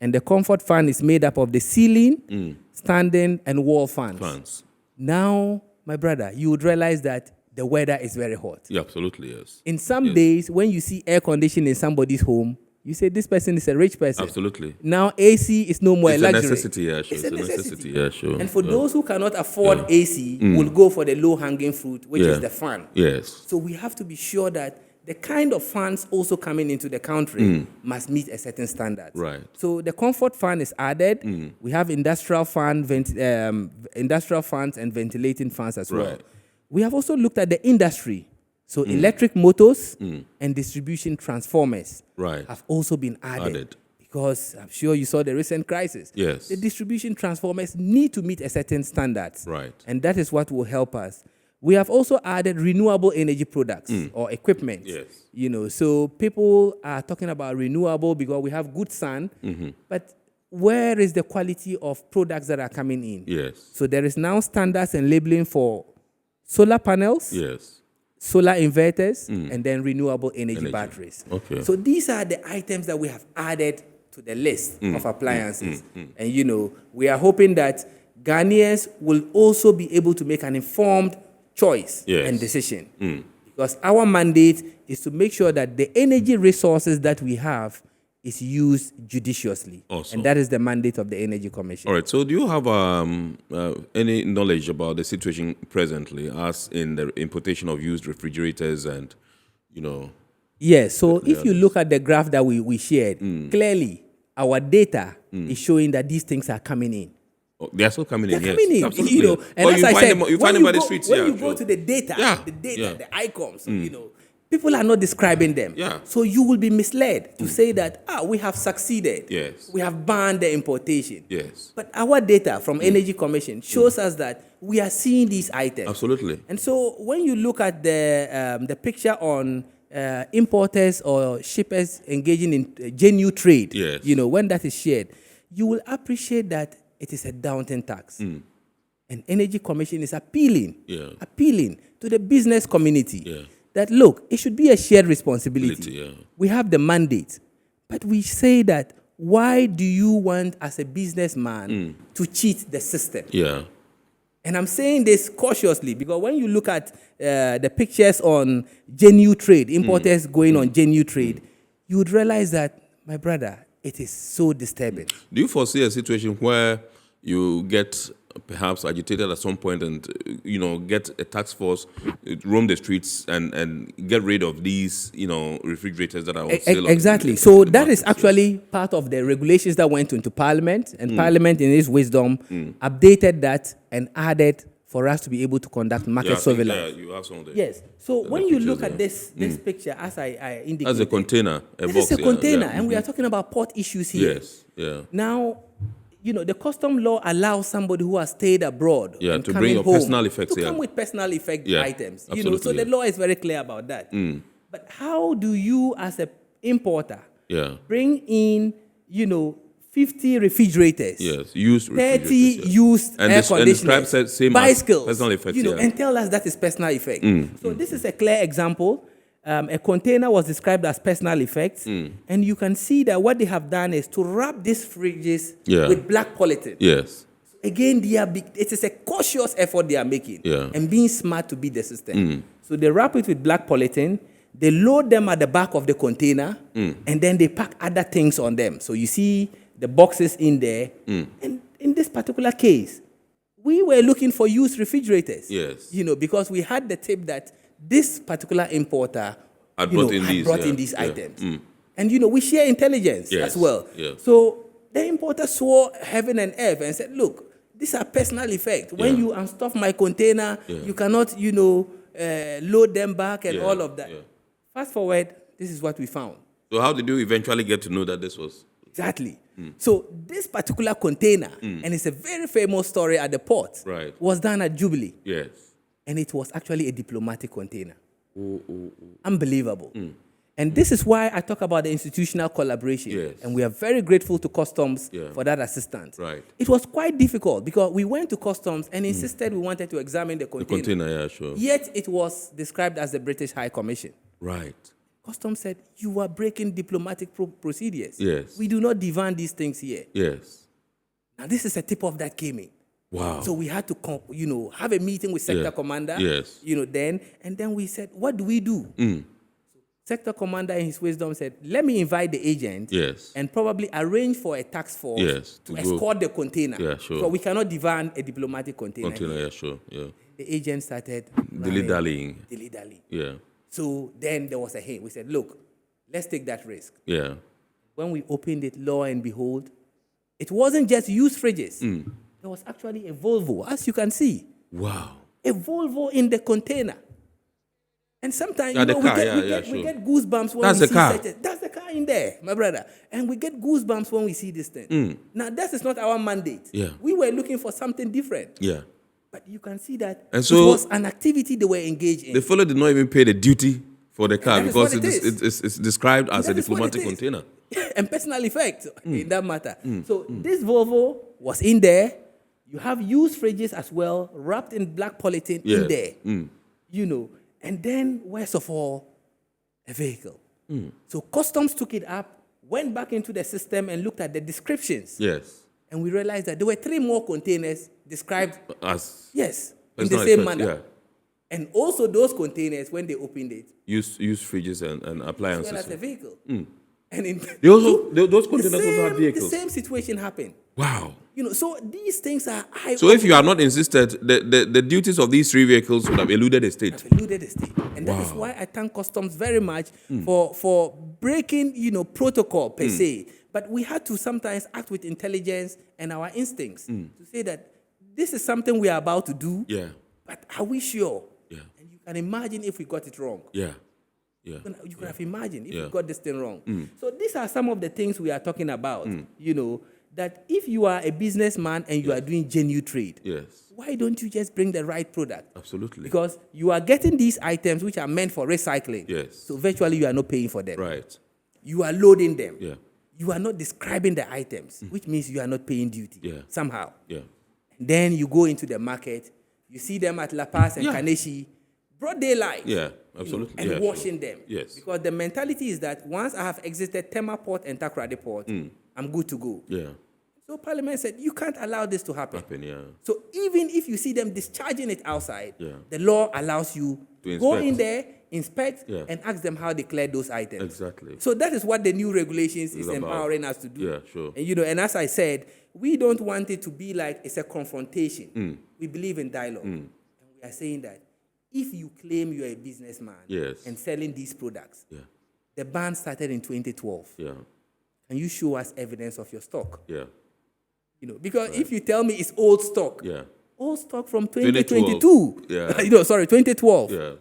And the comfort fan is made up of the ceiling, standing, and wall fans. Now, my brother, you would realize that the weather is very hot. Yeah, absolutely, yes. In some days, when you see air conditioning in somebody's home, you say this person is a rich person. Absolutely. Now AC is no more It's a a luxury. necessity, yeah, sure. It's a necessity. Yeah, sure. And for those who cannot afford AC, will go for the low-hanging fruit, which is the fan. Yes. So we have to be sure that the kind of fans also coming into the country must meet a certain standard. Right. So the comfort fan is added. We have industrial fans and ventilating fans as well. Right. We have also looked at the industry. So electric motors and distribution transformers have also been added. Because I'm sure you saw the recent crisis. Yes. The distribution transformers need to meet a certain standard. Right. And that is what will help us. We have also added renewable energy products or equipment. Yes. You know, so people are talking about renewable because we have good sun, but where is the quality of products that are coming in? Yes. So there is now standards and labeling for solar panels, Yes. solar inverters, and then renewable energy batteries. Okay. So these are the items that we have added to the list of appliances. And, you know, we are hoping that Ghanaians will also be able to make an informed choice and decision. Because our mandate is to make sure that the energy resources that we have is used judiciously. Awesome. And that is the mandate of the Energy Commission. All right. So, do you have any knowledge about the situation presently, as in the importation of used refrigerators and, you know? Yes. So, if you look at the graph that we shared, clearly our data is showing that these things are coming in. Oh, they are still coming in. They're coming in. Absolutely. You know, and Well, as you I find said, them, you find them by the streets. When Yeah, you sure. go to the data, Yeah. the icons, you know, people are not describing them. Yeah. So you will be misled to say that, we have succeeded. Yes. We have banned the importation. Yes. But our data from Energy Commission shows us that we are seeing these items. Absolutely. And so when you look at the picture on importers or shippers engaging in genuine trade, Yes. you know, when that is shared, you will appreciate that it is a daunting tax. And Energy Commission is appealing to the business community that, look, it should be a shared responsibility. We have the mandate, but we say that, why do you want, as a businessman, to cheat the system? Yeah. And I'm saying this cautiously because when you look at the pictures on genuine trade, importers going on genuine trade, you would realize that, my brother, it is so disturbing. Do you foresee a situation where you get perhaps agitated at some point and, you know, get a task force, roam the streets and get rid of these, you know, refrigerators that are on sale? Exactly. So that is actually part of the regulations that went into Parliament, and Parliament, in its wisdom, updated that and added for us to be able to conduct market surveillance. You have some of the, yes. So when you look at this picture, as I indicated, as a container, this is a container, and we are talking about port issues here. Yes. Yeah. Now, you know, the custom law allows somebody who has stayed abroad to bring your personal effects. To come with personal effect items. Absolutely. You know, so the law is very clear about that. But how do you, as an importer, bring in, you know, 50 refrigerators, used 30 used air conditioners, bicycles, personal effects, you know, and tell us that is personal effect. So this is a clear example. A container was described as personal effects, and you can see that what they have done is to wrap these fridges with black polythene. Yes. Again, it is a cautious effort they are making, and being smart to beat the system. So they wrap it with black polythene, they load them at the back of the container, and then they pack other things on them. So you see the boxes in there. And in this particular case, we were looking for used refrigerators. Yes. You know, because we had the tip that this particular importer had brought in these items. And, you know, we share intelligence as well. So the importer swore heaven and earth and said, look, these are personal effects. When you unstuff my container, you cannot, you know, load them back and all of that. Fast forward, this is what we found. So how did you eventually get to know that this was? Exactly. So this particular container, and it's a very famous story at the port, Right. was done at Jubilee. Yes. And it was actually a diplomatic container. Unbelievable. And this is why I talk about the institutional collaboration. Yes. And we are very grateful to Customs for that assistance. Right. It was quite difficult because we went to Customs and insisted we wanted to examine the The container. container, yeah, sure. Yet it was described as the British High Commission. Right. Customs said, you are breaking diplomatic procedures. Yes. We do not divan these things here. Yes. Now, this is a tip-off that came in. Wow. So we had to, have a meeting with Sector Commander. Yes. And then we said, what do we do? Sector Commander, in his wisdom, said, let me invite the agent and probably arrange for a task force to escort the container. Yeah, sure. So we cannot divan a diplomatic container. Yeah, sure. Yeah. The agent started Dilly-dallying. Yeah. So then there was a hint. We said, look, let's take that risk. Yeah. When we opened it, lo and behold, it wasn't just used fridges. There was actually a Volvo, as you can see. Wow. A Volvo in the container. And sometimes Yeah, the car, we get goosebumps when That's we the see car. such that's the car in there, my brother. And we get goosebumps when we see this thing. Now, that is not our mandate. Yeah. We were looking for something different. Yeah. But you can see that And it so was an activity they were engaged in. The fellow did not even pay the duty for the car that is because what it is. it's described as That a is what it diplomatic is. container. And personal effect in that matter. So this Volvo was in there. You have used fridges as well, wrapped in black polythene in there. And then, worst of all, a vehicle. So Customs took it up, went back into the system and looked at the descriptions. Yes. And we realized that there were 3 more containers described As in the same manner. Yeah. And also those containers, when they opened it, Use fridges and as appliances. well as a vehicle. And in those containers also had vehicles. The same situation happened. Wow. So these things are So if you are not insisted, the duties of these 3 vehicles would have eluded the state. And that is why I thank Customs very much for breaking, protocol per se. But we had to sometimes act with intelligence and our instincts to say that this is something we are about to do. Yeah. But are we sure? Yeah. And you can imagine if we got it wrong. Yeah. Yeah. You could have imagined if Yeah. we got this thing wrong. So these are some of the things we are talking about. That if you are a businessman and you are doing genuine trade, Yes. why don't you just bring the right product? Absolutely. Because you are getting these items which are meant for recycling. Yes. So virtually you are not paying for them. Right. You are loading them. Yeah. You are not describing the items, which means you are not paying duty somehow. Yeah. Then you go into the market, you see them at La Paz and Yeah. Kaneshi, broad daylight. Yeah. Absolutely. And Yeah, washing sure. them. Yes. Because the mentality is that once I have exited Tema port and Takoradi port, I'm good to go. Yeah. So Parliament said, you can't allow this to happen. Yeah. So even if you see them discharging it outside, Yeah. the law allows you To go inspect. in there, inspect, Yeah. and ask them how they cleared those items. Exactly. So that is what the new regulations is It's about. empowering us to do. Yeah, sure. And and as I said, we don't want it to be like it's a confrontation. We believe in dialogue. And we are saying that if you claim you're a businessman Yes. and selling these products, Yeah. the ban started in 2012. Yeah. Can you show us evidence of your stock? Yeah. Because if you tell me it's old stock, Yeah. old stock from 2012. 2022, Yeah. 2012. Yeah.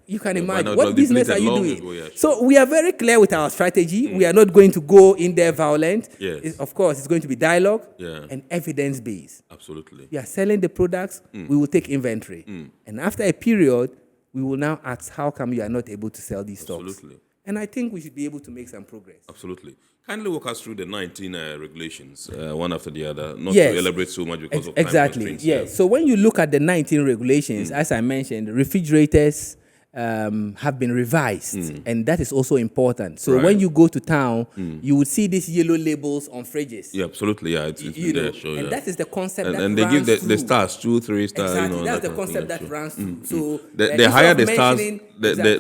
You can Yeah, imagine. but What now business are depleted you long doing? ago, yeah, sure. So we are very clear with our strategy. We are not going to go in there violent. Yes. Of course, it's going to be dialogue Yeah. and evidence-based. Absolutely. We are selling the products, we will take inventory. And after a period, we will now ask, how come you are not able to sell these stocks? Absolutely. And I think we should be able to make some progress. Absolutely. Kindly walk us through the 19 regulations, one after the other, not Yes. to elaborate so much because of time Exactly. constraints. Yes. So when you look at the 19 regulations, as I mentioned, refrigerators have been revised, and that is also important. So Right. when you go to town, you would see these yellow labels on fridges. Yeah, absolutely. Yeah, it's You there, know, sure. and Yeah. that is the concept that and they give runs the through. stars, 2, 3 stars. Exactly. That's that the kind of concept thing, that yeah, runs sure. through. So The instead higher of the stars, mentioning-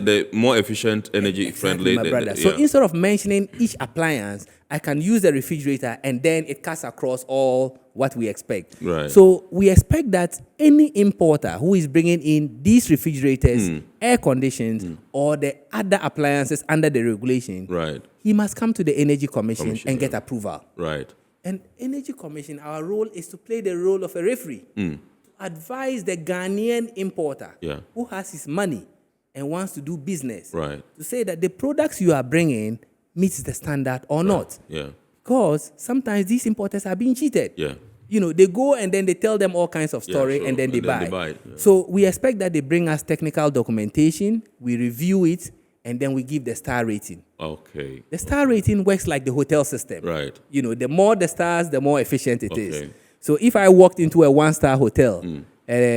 the more efficient, energy friendly. my brother. So instead of mentioning each appliance, I can use the refrigerator and then it cuts across all what we expect. Right. So we expect that any importer who is bringing in these refrigerators, air conditions, or the other appliances under the regulation, Right. he must come to the Energy Commission and get approval. Right. And Energy Commission, our role is to play the role of a referee, to advise the Ghanaian importer Yeah. who has his money and wants to do business, Right. to say that the products you are bringing meets the standard or not. Yeah. Because sometimes these importers are being cheated. Yeah. You know, they go and then they tell them all kinds of story, and then they buy. it, yeah. So we expect that they bring us technical documentation, we review it, and then we give the star rating. Okay. The star rating works like the hotel system. Right. You know, the more the stars, the more efficient it is. So if I walked into a 1-star hotel,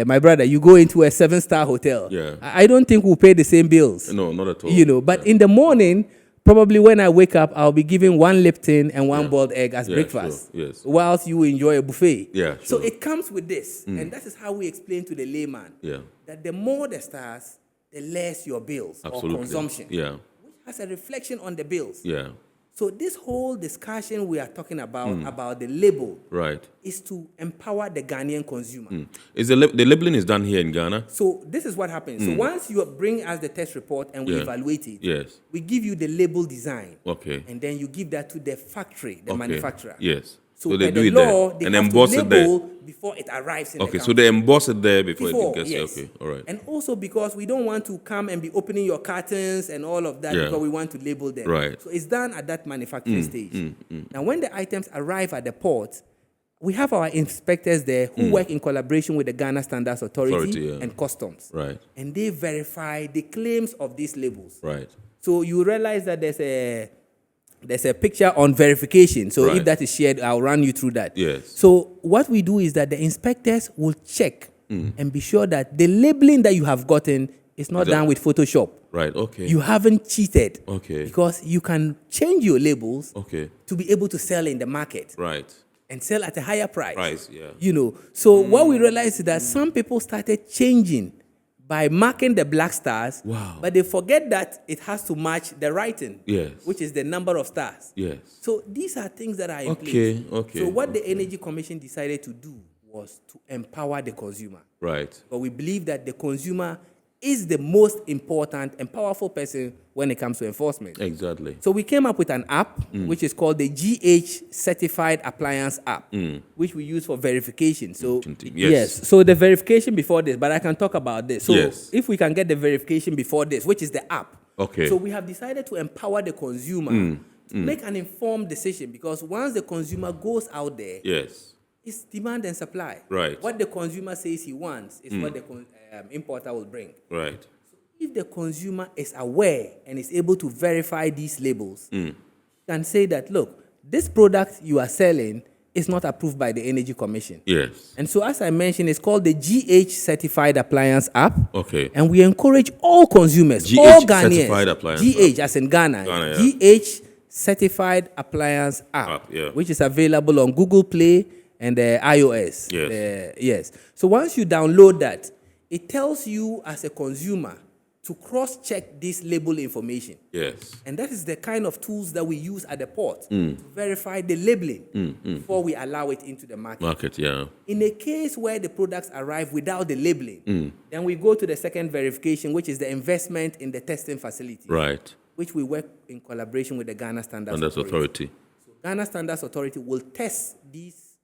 my brother, you go into a 7-star hotel, Yeah. I don't think we'll pay the same bills. No, not at all. You know, but in the morning, probably when I wake up, I'll be given 1 Lipton and 1 boiled egg as breakfast. Sure. Yes. Whilst you enjoy a buffet. Yeah, So sure. it comes with this. And that is how we explain to the layman that the more the stars, the less your bills or consumption. Yeah. Which has a reflection on the bills. Yeah. So this whole discussion we are talking about the label Right. is to empower the Ghanaian consumer. Is the labeling is done here in Ghana? So this is what happens. So once you bring us the test report and we evaluate it, Yes. we give you the label design. Okay. And then you give that to the factory, the manufacturer. Yes. So they by do the it law, there they and have emboss to it there. label before it arrives in the Okay, country. so they emboss it there before it gets yes. Okay, all right. And also because we don't want to come and be opening your cartons and all of that because we want to label them. Right. So it's done at that manufacturing stage. Now, when the items arrive at the port, we have our inspectors there who work in collaboration with the Ghana Standards Authority and Customs. Right. And they verify the claims of these labels. Right. So you realize that there's a picture on verification. So if that is shared, I'll run you through that. Yes. So what we do is that the inspectors will check and be sure that the labeling that you have gotten is not done with Photoshop. Right, okay. You haven't cheated. Okay. Because you can change your labels Okay. to be able to sell in the market. Right. And sell at a higher price. Price, yeah. You know, so what we realized is that some people started changing by marking the black stars, but they forget that it has to match the writing, which is the number of stars. Yes. So these are things that are in place. Okay. So what the Energy Commission decided to do was to empower the consumer. Right. But we believe that the consumer is the most important and powerful person when it comes to enforcement. Exactly. So we came up with an app, which is called the GH Certified Appliance App, which we use for verification. So yes. So the verification before this, but I can talk about this. So if we can get the verification before this, which is the app. Okay. So we have decided to empower the consumer to make an informed decision, because once the consumer goes out there, it's demand and supply. Right. What the consumer says he wants is what the importer will bring. Right. If the consumer is aware and is able to verify these labels, can say that, look, this product you are selling is not approved by the Energy Commission. Yes. And so, as I mentioned, it's called the GH Certified Appliance App. Okay. And we encourage all consumers, GH all Ghanaians, Certified Appliance GH as in Ghana, GH Certified Appliance App, which is available on Google Play and iOS. Yes. Yes. So once you download that, it tells you as a consumer to cross-check this label information. Yes. And that is the kind of tools that we use at the port to verify the labeling before we allow it into the market. In a case where the products arrive without the labeling, then we go to the second verification, which is the investment in the testing facility. Right. Which we work in collaboration with the Ghana Standards Authority. So Ghana Standards Authority will test these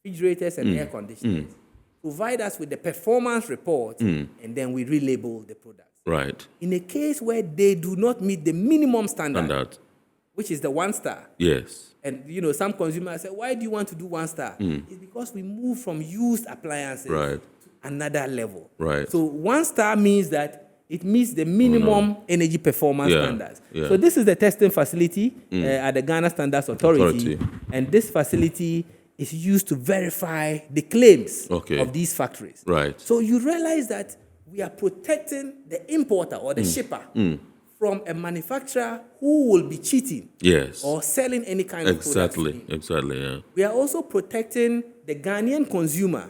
refrigerators and air conditioners, provide us with the performance report, and then we relabel the products. Right. In a case where they do not meet the minimum standard, which is the 1 star. Yes. And you know, some consumers say, why do you want to do 1 star? It's because we move from used appliances to another level. Right. So 1 star means that it meets the minimum energy performance standards. So this is the testing facility at the Ghana Standards Authority. And this facility is used to verify the claims of these factories. Right. So you realize that we are protecting the importer or the shipper from a manufacturer who will be cheating or selling any kind of product. Exactly, yeah. We are also protecting the Ghanaian consumer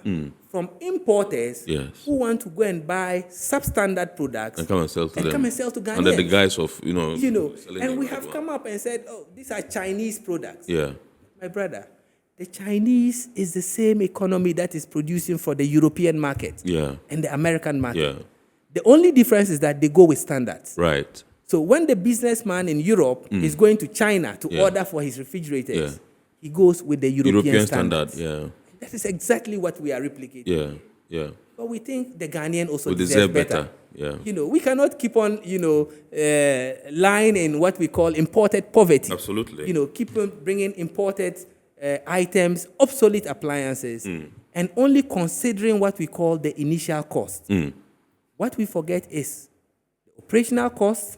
from importers who want to go and buy substandard products and come and sell to them. Come and sell to Ghanaians. Under the guise of, and we have come up and said, oh, these are Chinese products. Yeah. My brother, the Chinese is the same economy that is producing for the European market and the American market. Yeah. The only difference is that they go with standards. Right. So when the businessman in Europe is going to China to order for his refrigerators, he goes with the European standard. That is exactly what we are replicating. Yeah. But we think the Ghanaian also We deserve deserve better. Yeah. We cannot keep on, lying in what we call imported poverty. Absolutely. Keep on bringing imported items, obsolete appliances, and only considering what we call the initial cost. What we forget is the operational cost,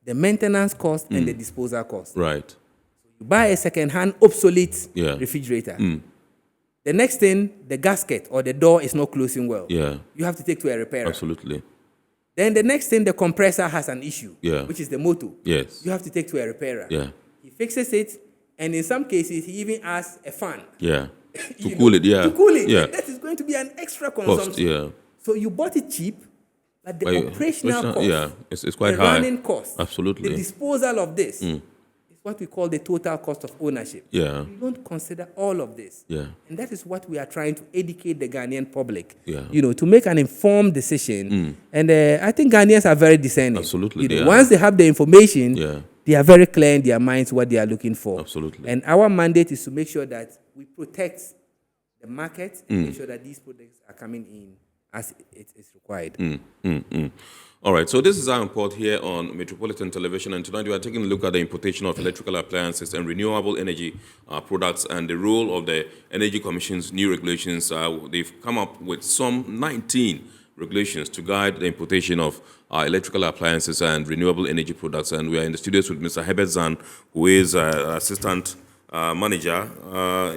the maintenance cost, and the disposal cost. Right. You buy a second-hand obsolete Yeah. refrigerator. The next thing, the gasket or the door is not closing well. Yeah. You have to take to a repairer. Absolutely. Then the next thing, the compressor has an issue, Yeah. which is the motor. Yes. You have to take to a repairer. Yeah. He fixes it, and in some cases, he even adds a fan. Yeah. To cool it, yeah. To cool it. Yeah. That is going to be an extra consumption. Cost, yeah. So you bought it cheap, but the Well, operational cost, yeah, it's quite the high. running cost, Absolutely. the disposal of this is what we call the total cost of ownership. Yeah. We don't consider all of this. Yeah. And that is what we are trying to educate the Ghanaian public, Yeah. to make an informed decision. And I think Ghanaians are very discerning. Absolutely, they are. Once they have the information, Yeah. they are very clear in their minds what they are looking for. Absolutely. And our mandate is to make sure that we protect the market and make sure that these products are coming in as it is required. All right, so this is our report here on Metropolitan Television, and tonight we are taking a look at the importation of electrical appliances and renewable energy products and the role of the Energy Commission's new regulations. They've come up with some 19 regulations to guide the importation of electrical appliances and renewable energy products. And we are in the studios with Mr. Herbert Zan, who is Assistant Manager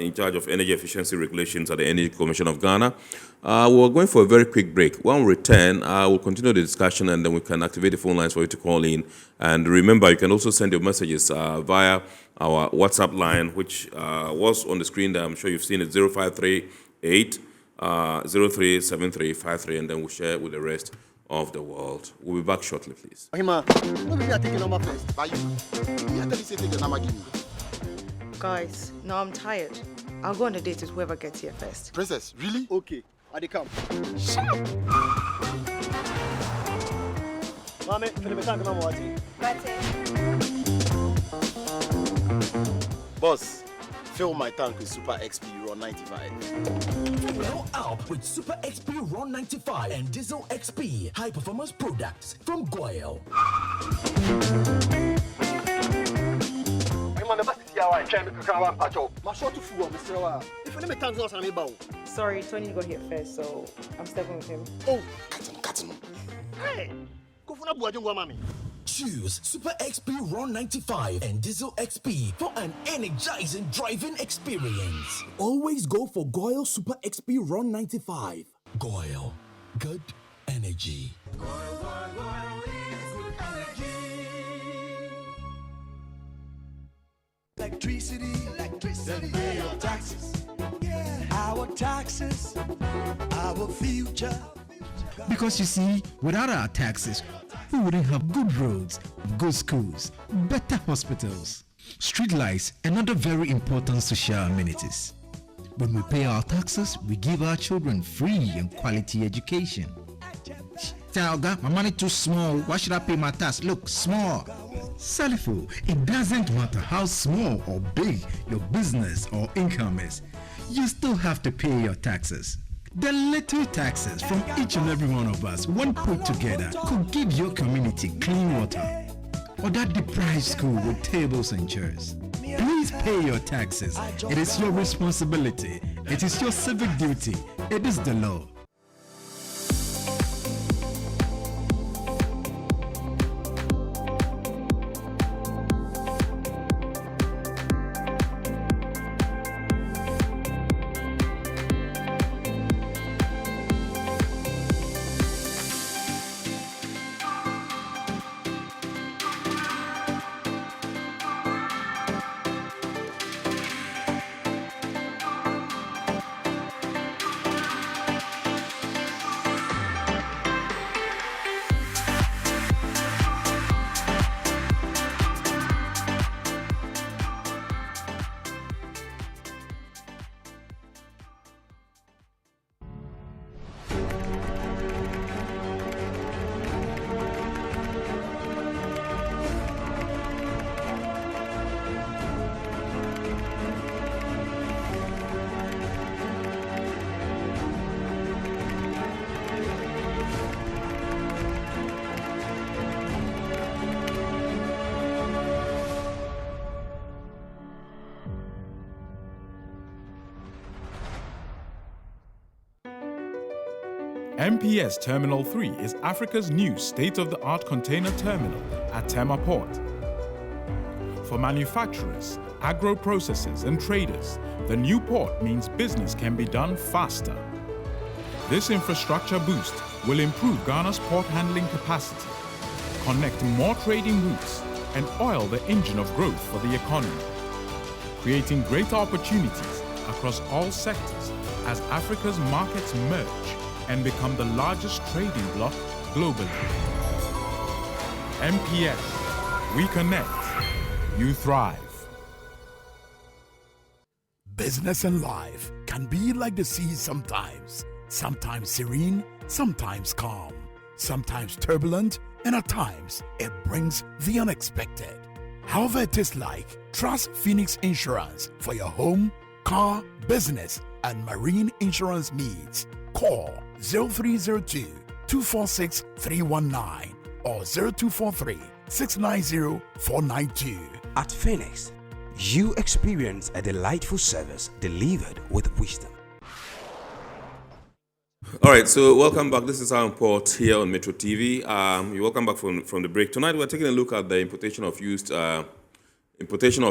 in charge of energy efficiency regulations at the Energy Commission of Ghana. We're going for a very quick break. When we return, we'll continue the discussion, and then we can activate the phone lines for you to call in. And remember, you can also send your messages via our WhatsApp line, which was on the screen there. I'm sure you've seen it, 0538 037353, and then we'll share with the rest of the world. We'll be back shortly, please. Guys, now I'm tired. I'll go on a date with whoever gets here first. Princess, really? Okay, I dey come. Shut up! Mame, boss, fill my tank with Super XP Euro 95. Fill up with Super XP Ron 95 and Diesel XP high performance products from Goyle. Sorry, Tony got here first, so I'm stepping with him. Oh, cut him. Hey, go for Choose Super XP Ron 95 and Diesel XP for an energizing driving experience. Always go for Goyle Super XP Ron 95. Goyle, good energy. Electricity, then pay your taxes. Yeah, our taxes, our future. Because you see, without our taxes, we wouldn't have good roads, good schools, better hospitals, street lights, and other very important social amenities. When we pay our taxes, we give our children free and quality education. Talga, my money too small. Why should I pay my tax? Look, small. Salifo, it doesn't matter how small or big your business or income is. You still have to pay your taxes. The little taxes from each and every one of us, when put together, could give your community clean water or that deprived school with tables and chairs. Please pay your taxes. It is your responsibility. It is your civic duty. It is the law. MPS Terminal 3 is Africa's new state-of-the-art container terminal at Tema Port. For manufacturers, agro-processors and traders, the new port means business can be done faster. This infrastructure boost will improve Ghana's port handling capacity, connect more trading routes, and oil the engine of growth for the economy, creating greater opportunities across all sectors as Africa's markets merge and become the largest trading bloc globally. MPS, we connect, you thrive. Business and life can be like the sea sometimes. Sometimes serene, sometimes calm, sometimes turbulent, and at times it brings the unexpected. However it is like, trust Phoenix Insurance for your home, car, business, and marine insurance needs. Call 0302 246 319 or 0243 690 492. At Phoenix, you experience a delightful service delivered with wisdom. All right, so welcome back. This is our report here on Metro TV. You're welcome back from the break. Tonight we're taking a look at the importation of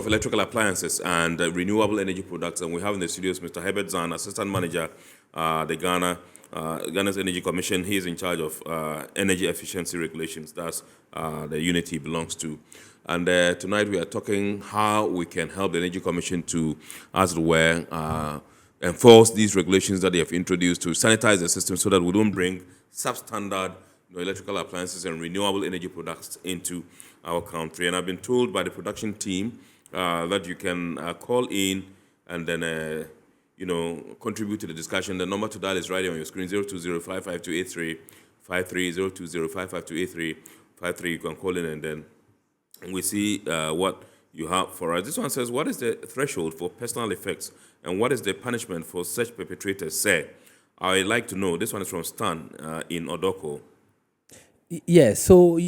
electrical appliances and renewable energy products, and we have in the studios Mr. Herbert Zahn, Assistant Manager, the Ghana's Energy Commission. He is in charge of energy efficiency regulations. That's the unit he belongs to. And tonight we are talking how we can help the Energy Commission to, as it were, enforce these regulations that they have introduced to sanitize the system so that we don't bring substandard electrical appliances and renewable energy products into our country. And I've been told by the production team that you can call in and then contribute to the discussion. The number to dial is right here on your screen, 020-552-8353, 020-552-8353. You can call in and then we see what you have for us. This one says, what is the threshold for personal effects and what is the punishment for such perpetrators? Say, I'd like to know. This one is from Stan in Odoko. Yes, so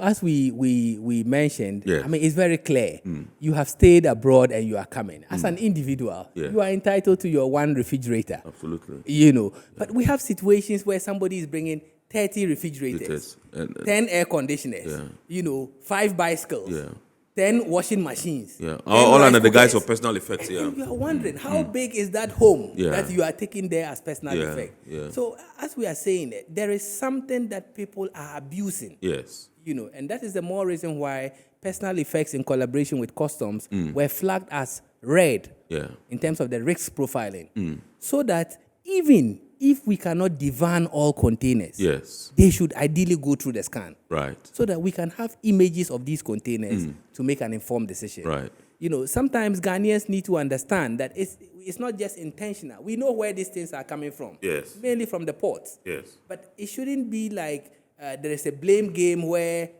as we mentioned, yes. I mean, it's very clear. You have stayed abroad and you are coming. As an individual, you are entitled to your one refrigerator. Absolutely. But we have situations where somebody is bringing 30 refrigerators, 10 air conditioners, 5 bicycles, 10 washing machines. Yeah, all under the guise of personal effects. Yeah. And you are wondering, how big is that home that you are taking there as personal effect? Yeah. So, as we are saying, there is something that people are abusing. Yes. And that is the more reason why personal effects in collaboration with customs were flagged as red in terms of the risk profiling. So that even if we cannot divan all containers, they should ideally go through the scan. Right. So that we can have images of these containers to make an informed decision. Right. Sometimes Ghanaians need to understand that it's not just intentional. We know where these things are coming from. Yes. Mainly from the ports. Yes. But it shouldn't be like there is a blame game where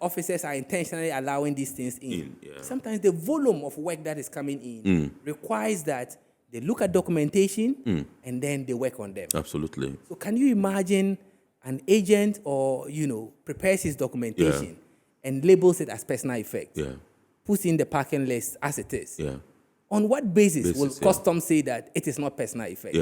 officers are intentionally allowing these things in. Sometimes the volume of work that is coming in requires that they look at documentation and then they work on them. Absolutely. So can you imagine an agent or, prepares his documentation and labels it as personal effect, puts in the parking list as it is? On what basis will customs say that it is not personal effect?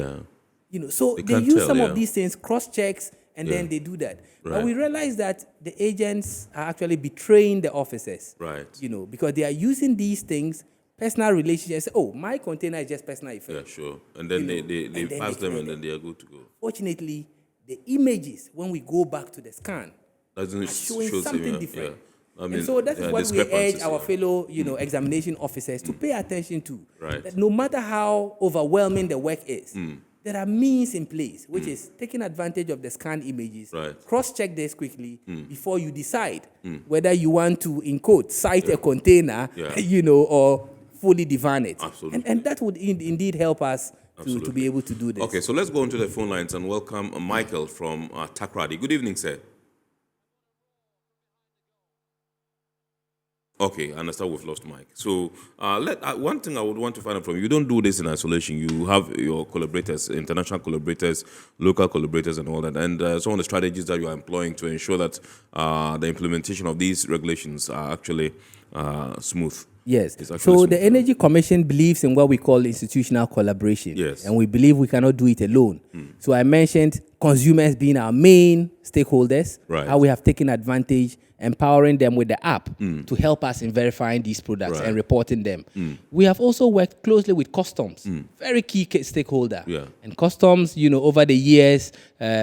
So they use some of these things, cross-checks, and then they do that. Right. But we realize that the agents are actually betraying the officers. Right. Because they are using these things, personal relationships. Oh, my container is just personal effect. Yeah, sure. And then they pass them and then they are good to go. Fortunately, the images, when we go back to the scan, are showing something different. I mean, and so that is what we urge our fellow, examination officers to pay attention to. Right. That no matter how overwhelming the work is, there are means in place, which is taking advantage of the scanned images, cross-check this quickly before you decide whether you want to, in quote, cite a container, or fully divan it. Absolutely. And that would indeed help us to be able to do this. Okay, so let's go into the phone lines and welcome Michael from Takoradi. Good evening, sir. Okay, I understand we've lost Mike. So one thing I would want to find out from you, you don't do this in isolation. You have your collaborators, international collaborators, local collaborators and all that. And some of the strategies that you are employing to ensure that the implementation of these regulations are actually smooth. Yes. It's actually So smooth. the Energy Commission believes in what we call institutional collaboration. Yes. And we believe we cannot do it alone. So I mentioned consumers being our main stakeholders, Right. how we have taken advantage, empowering them with the app to help us in verifying these products Right. and reporting them. We have also worked closely with customs, very key stakeholder. Yeah. And customs, over the years,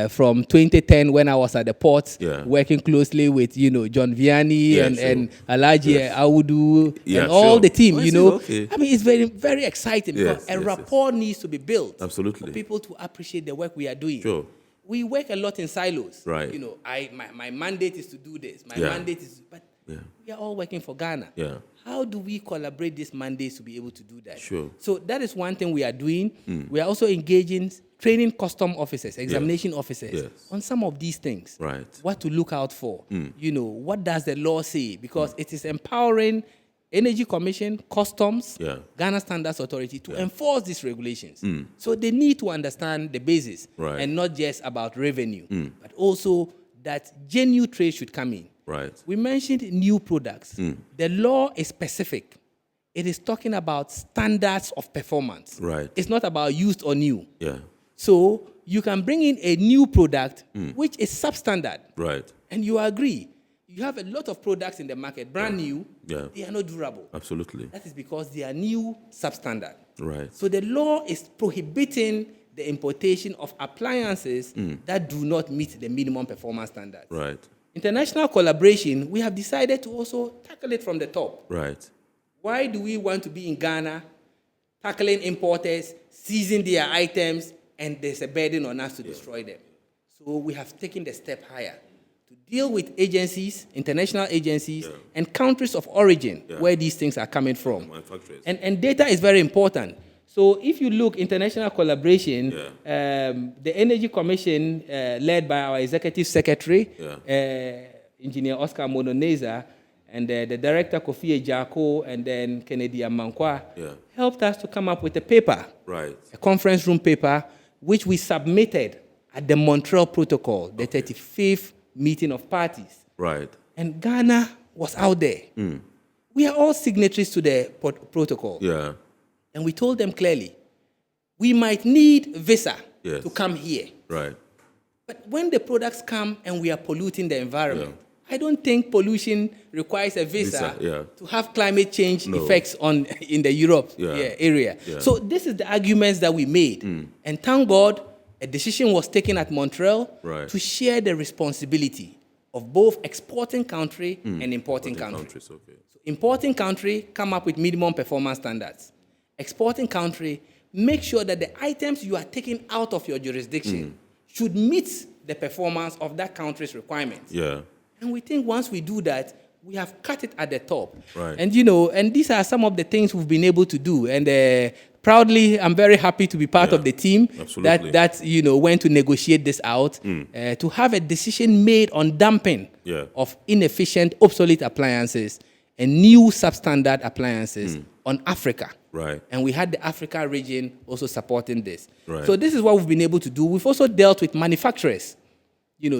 from 2010 when I was at the port, Yeah. working closely with, John Vianney Yeah, and, sure. and Alaji Awudu Yeah, and all sure. the team, I see, okay. I mean, it's very, very exciting because Yes, a yes, rapport needs to be built Absolutely. for people to appreciate the work we are doing. Sure. We work a lot in silos. Right. My mandate is to do this. My Yeah. mandate is, but Yeah. we are all working for Ghana. Yeah. How do we collaborate these mandates to be able to do that? Sure. So that is one thing we are doing. We are also engaging, training custom officers, examination officers Yes. on some of these things. Right. What to look out for. What does the law say? Because it is empowering Energy Commission, Customs, Yeah. Ghana Standards Authority to enforce these regulations. So they need to understand the basis Right. and not just about revenue, but also that genuine trade should come in. Right. We mentioned new products. The law is specific. It is talking about standards of performance. Right. It's not about used or new. Yeah. So you can bring in a new product which is substandard, Right. and you agree. You have a lot of products in the market, brand new, Yeah. they are not durable. Absolutely. That is because they are new substandard. Right. So the law is prohibiting the importation of appliances that do not meet the minimum performance standards. Right. International collaboration, we have decided to also tackle it from the top. Right. Why do we want to be in Ghana, tackling importers, seizing their items, and there's a burden on us to destroy them? So we have taken the step higher to deal with agencies, international agencies, and countries of origin where these things are coming from. Manufacturers. And data is very important. So if you look international collaboration, the Energy Commission, led by our Executive Secretary, Engineer Oscar Mononeza, and the Director Kofi Ejako, and then Kennedy Amankwa, helped us to come up with a paper, Right. a conference room paper, which we submitted at the Montreal Protocol, the 35th meeting of parties. Right. And Ghana was out there. We are all signatories to the protocol. Yeah. And we told them clearly, we might need visa Yes. to come here. Right. But when the products come and we are polluting the environment, I don't think pollution requires a visa, to have climate change effects in the Europe area. Yeah. So this is the arguments that we made. And thank God, a decision was taken at Montreal to share the responsibility of both exporting country and importing country. So importing country, come up with minimum performance standards. Exporting country, make sure that the items you are taking out of your jurisdiction should meet the performance of that country's requirements. Yeah. And we think once we do that, we have cut it at the top. Right. And and these are some of the things we've been able to do. And proudly, I'm very happy to be part of the team that went to negotiate this out, to have a decision made on dumping of inefficient, obsolete appliances and new substandard appliances on Africa. Right. And we had the Africa region also supporting this. Right. So this is what we've been able to do. We've also dealt with manufacturers.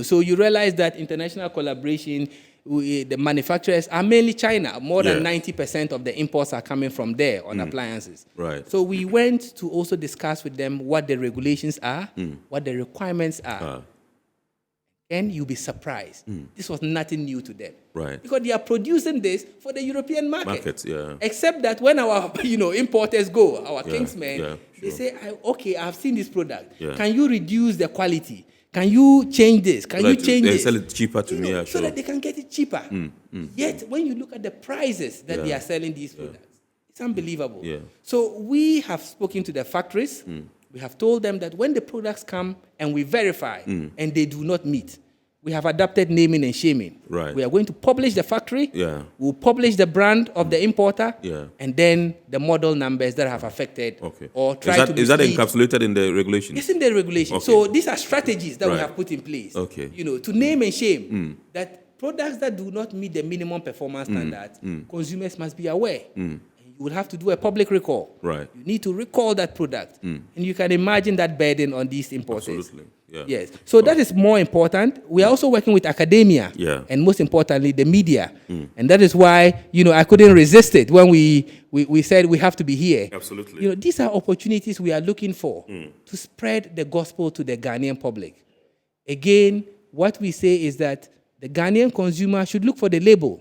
So you realize that international collaboration, the manufacturers are mainly China. More than 90% of the imports are coming from there on appliances. Right. So we went to also discuss with them what the regulations are, what the requirements are. And you'll be surprised. This was nothing new to them. Right. Because they are producing this for the European market. Markets, Except that when our importers go, our kingsmen, they say, okay, I've seen this product. Can you reduce the quality? Can you change this? Can you change they this? sell it cheaper to me, so that they can get it cheaper. Yet, when you look at the prices that they are selling these products, it's unbelievable. Yeah. So we have spoken to the factories. We have told them that when the products come and we verify and they do not meet, we have adopted naming and shaming. Right. We are going to publish the factory. Yeah. We'll publish the brand of the importer. Yeah. And then the model numbers that have affected or Is that mislead. encapsulated in the regulations? It's in the regulation. Okay. So these are strategies that we Right. have put in place. Okay. To name and shame that products that do not meet the minimum performance standards, consumers must be aware. And you will have to do a public recall. Right. You need to recall that product. And you can imagine that burden on these importers. Absolutely. Yeah. Yes. So that is more important. We are also working with academia. Yeah. And most importantly, the media. And that is why, I couldn't resist it when we said we have to be here. Absolutely. These are opportunities we are looking for to spread the gospel to the Ghanaian public. Again, what we say is that the Ghanaian consumer should look for the label.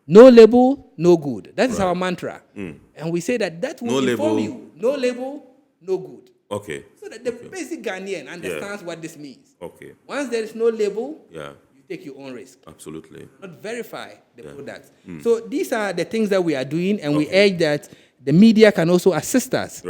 No label, no good. That is our mantra. And we say that will inform you. No label, no good. Okay. So that the basic Ghanaian understands what this means. Okay. Once there is no label, you take your own risk. Absolutely. Not verify the products. So these are the things that we are doing, and we urge that the media can also assist us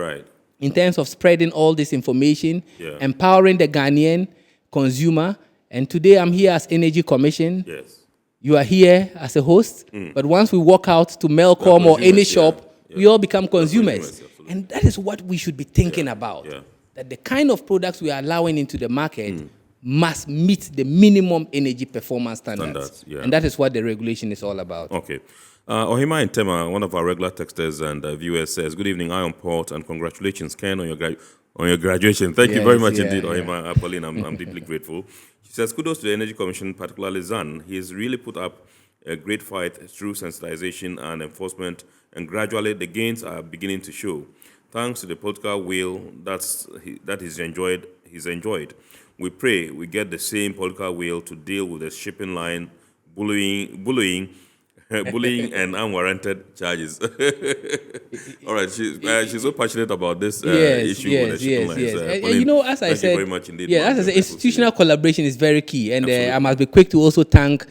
in terms of spreading all this information, empowering the Ghanaian consumer. And today I'm here as Energy Commission. Yes. You are here as a host, but once we walk out to Melcom or any shop, we all become consumers. And that is what we should be thinking about. That the kind of products we are allowing into the market must meet the minimum energy performance standards. And that is what the regulation is all about. Okay. Ohima in Tema, one of our regular texters and viewers, says, "Good evening, Iron Port, and congratulations, Ken, on your graduation." Thank you very much indeed, Ohima. Pauline, I'm deeply grateful. She says, "Kudos to the Energy Commission, particularly Zan. He has really put up a great fight through sensitization and enforcement, and gradually the gains are beginning to show. Thanks to the political will that he's enjoyed. We pray we get the same political will to deal with the shipping line bullying and unwarranted charges." All right, she's so passionate about this issue with the shipping lines. And as I said, thank you very much indeed. As I said, institutional collaboration is very key, and I must be quick to also thank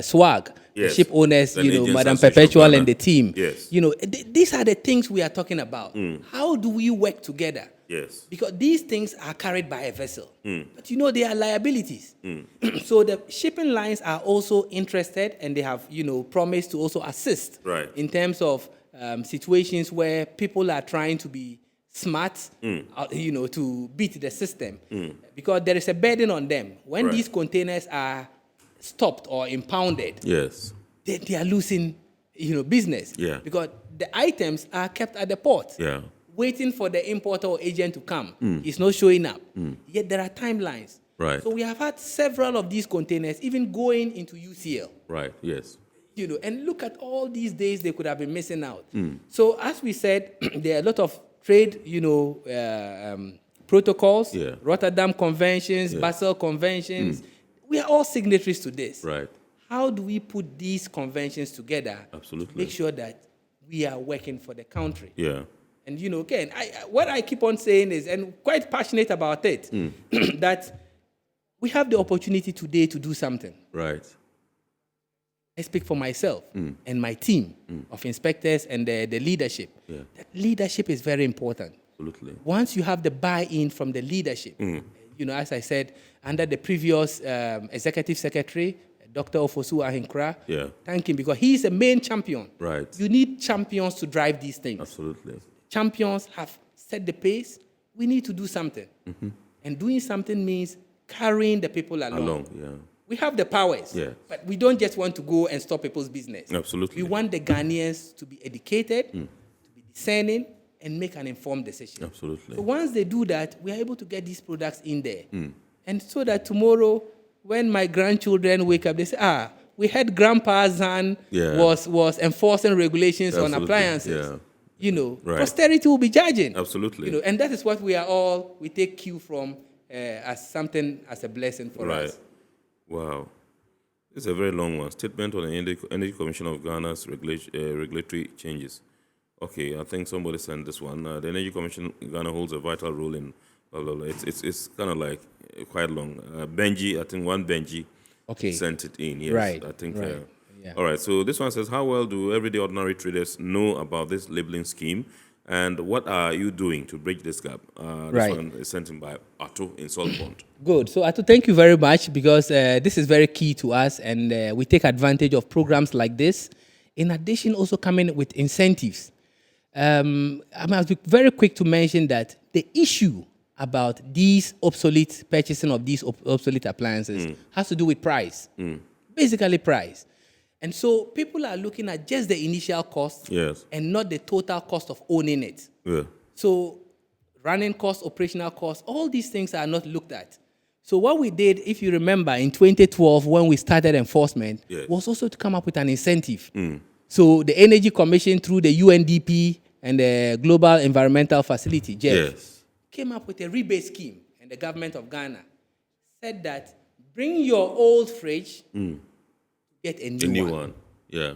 SWAG, the ship owners, Madam Perpetual and the team. Yes. These are the things we are talking about. How do we work together? Yes. Because these things are carried by a vessel. But they are liabilities. So the shipping lines are also interested, and they have, promised to also assist in terms of situations where people are trying to be smart, to beat the system. Because there is a burden on them. When these containers are stopped or impounded, they are losing, business. Because the items are kept at the port. Waiting for the importer or agent to come. It's not showing up. Yet there are timelines. So we have had several of these containers even going into UCL. Yes. And look at all these days they could have been missing out. So as we said, there are a lot of trade, protocols, Rotterdam conventions, Basel conventions. We are all signatories to this. How do we put these conventions together to make sure that we are working for the country? And, again, what I keep on saying is, and quite passionate about it, that we have the opportunity today to do something. I speak for myself and my team of inspectors and the leadership. That leadership is very important. Once you have the buy-in from the leadership, as I said, under the previous executive secretary, Dr. Ofosu Ahinkra, thank him, because he is a main champion. You need champions to drive these things. Champions have set the pace. We need to do something. And doing something means carrying the people along. We have the powers, but we don't just want to go and stop people's business. We want the Ghanaians to be educated, to be discerning, and make an informed decision. So once they do that, we are able to get these products in there. And so that tomorrow, when my grandchildren wake up, they say, we heard Grandpa Zan was enforcing regulations on appliances. Posterity will be judging. And that is what we take cue from as something, as a blessing for us. Wow. It's a very long one. Statement on the Energy Commission of Ghana's regulatory changes. Okay, I think somebody sent this one. The Energy Commission in Ghana holds a vital role in blah, blah, blah. It's kind of like quite long. Benji, I think one Benji sent it in. Yes, I think. All right, so this one says, how well do everyday ordinary traders know about this labeling scheme, and what are you doing to bridge this gap? This one is sent in by Atto in Saltpond. Good. So Atto, thank you very much, because this is very key to us, and we take advantage of programs like this. In addition, also coming with incentives. I must be very quick to mention that the issue about these purchasing of these obsolete appliances has to do with price. Basically price. And so people are looking at just the initial cost and not the total cost of owning it. Yeah. So running costs, operational costs, all these things are not looked at. So what we did, if you remember, in 2012 when we started enforcement, was also to come up with an incentive. So the Energy Commission through the UNDP and the Global Environmental Facility, GEF, came up with a rebate scheme, and the government of Ghana said that bring your old fridge, get a new one. Yeah.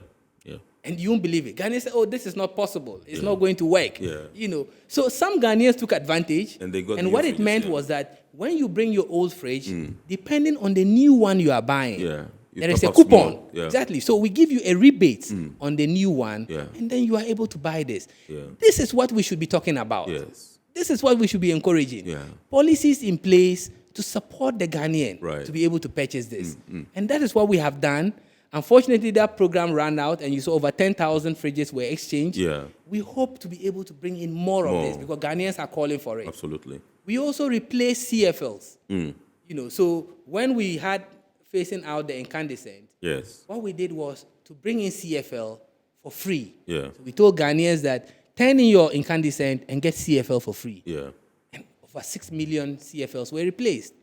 And you won't believe it. Ghanaians said, oh, this is not possible. It's not going to work. You know. So some Ghanaians took advantage. And what it meant was that when you bring your old fridge, depending on the new one you are buying, there is a coupon. Exactly. So we give you a rebate on the new one, and then you are able to buy this. This is what we should be talking about. This is what we should be encouraging. Policies in place to support the Ghanaian to be able to purchase this. And that is what we have done. Unfortunately, that program ran out, and you saw over 10,000 fridges were exchanged. We hope to be able to bring in more of this because Ghanaians are calling for it. Absolutely. We also replaced CFLs. You know, so when we had phasing out the incandescent, what we did was to bring in CFL for free. So we told Ghanaians that turn in your incandescent and get CFL for free. And over 6 million CFLs were replaced.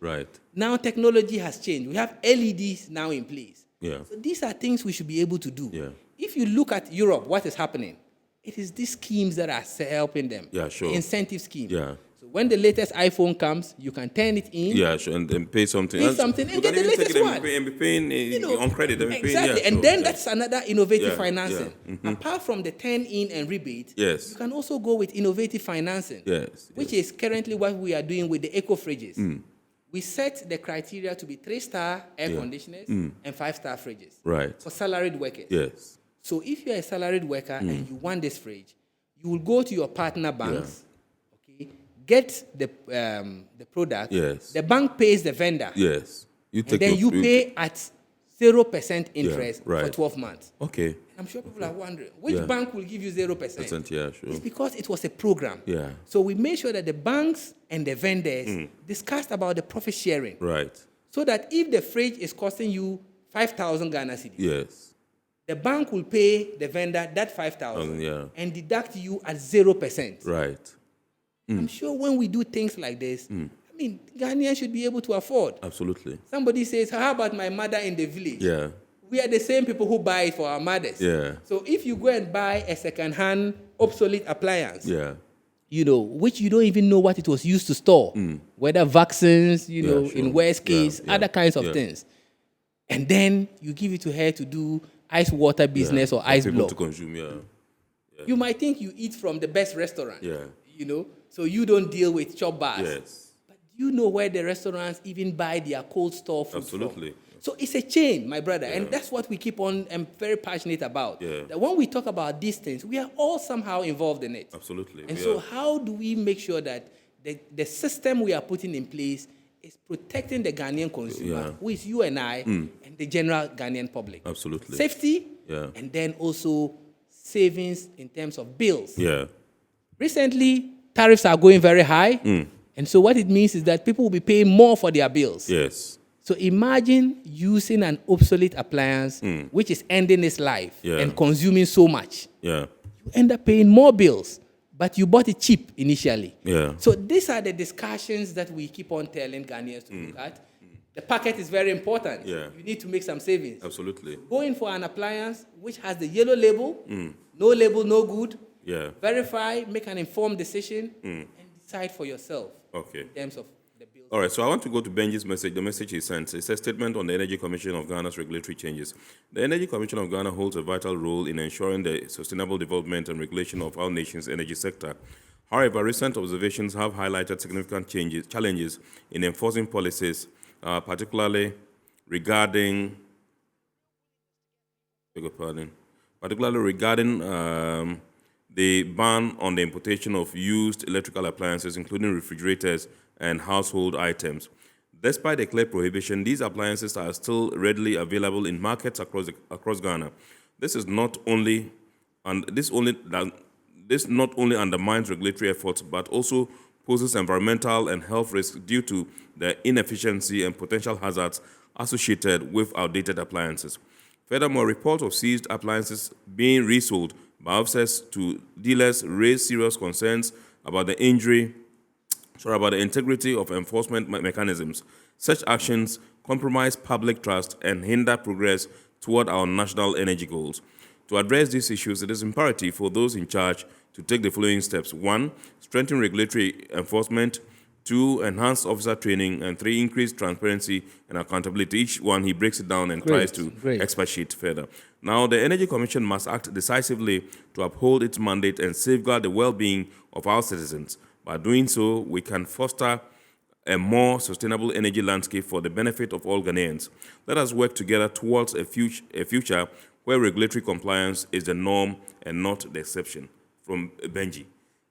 Now technology has changed. We have LEDs now in place. So these are things we should be able to do. If you look at Europe, what is happening? It is these schemes that are helping them. The incentive scheme. So when the latest iPhone comes, you can turn it in. And pay something. Pay something and get the latest one. And be paying on credit. Exactly. And then that's another innovative financing. Apart from the turn-in and rebate, you can also go with innovative financing, which is currently what we are doing with the eco-fridges. We set the criteria to be 3-star air conditioners and 5-star fridges for salaried workers. So if you're a salaried worker and you want this fridge, you will go to your partner banks, get the product. The bank pays the vendor. And then you pay at 0% interest for 12 months. I'm sure people are wondering, which bank will give you 0%? It's because it was a program. So we made sure that the banks and the vendors discussed about the profit sharing. So that if the fridge is costing you 5,000 Ghana cedis, the bank will pay the vendor that 5,000 and deduct you at 0%. I'm sure when we do things like this, I mean, Ghanaians should be able to afford. Absolutely. Somebody says, how about my mother in the village? We are the same people who buy it for our mothers. So if you go and buy a second-hand obsolete appliance, you know, which you don't even know what it was used to store, whether vaccines, you know, in worst case, other kinds of things, and then you give it to her to do ice water business or ice block. To consume, You might think you eat from the best restaurant, you know, so you don't deal with chop bars. But you know where the restaurants even buy their cold store food from. So it's a chain, my brother, and that's what we keep on and very passionate about. That when we talk about these things, we are all somehow involved in it. And so how do we make sure that the system we are putting in place is protecting the Ghanaian consumer, who is you and I, and the general Ghanaian public? Safety, and then also savings in terms of bills. Recently, tariffs are going very high, and so what it means is that people will be paying more for their bills. So imagine using an obsolete appliance which is ending its life and consuming so much. You end up paying more bills, but you bought it cheap initially. So these are the discussions that we keep on telling Ghanaians to look at. The packet is very important. You need to make some savings. Going for an appliance which has the yellow label, no label, no good. Verify, make an informed decision, and decide for yourself in terms of the bills. All right, so I want to go to Benji's message. The message he sent. It's a statement on the Energy Commission of Ghana's regulatory changes. The Energy Commission of Ghana holds a vital role in ensuring the sustainable development and regulation of our nation's energy sector. However, recent observations have highlighted significant challenges in enforcing policies, particularly regarding the ban on the importation of used electrical appliances, including refrigerators and household items. Despite a clear prohibition, these appliances are still readily available in markets across Ghana. This not only undermines regulatory efforts, but also poses environmental and health risks due to the inefficiency and potential hazards associated with outdated appliances. Furthermore, reports of seized appliances being resold by offsets to dealers raise serious concerns about the integrity of enforcement mechanisms. Such actions compromise public trust and hinder progress toward our national energy goals. To address these issues, it is imperative for those in charge to take the following steps. 1, strengthen regulatory enforcement. 2, enhance officer training. And 3, increase transparency and accountability. Each one, he breaks it down and tries to expatiate further. Now, the Energy Commission must act decisively to uphold its mandate and safeguard the well-being of our citizens. By doing so, we can foster a more sustainable energy landscape for the benefit of all Ghanaians. Let us work together towards a future where regulatory compliance is the norm and not the exception. From Benji.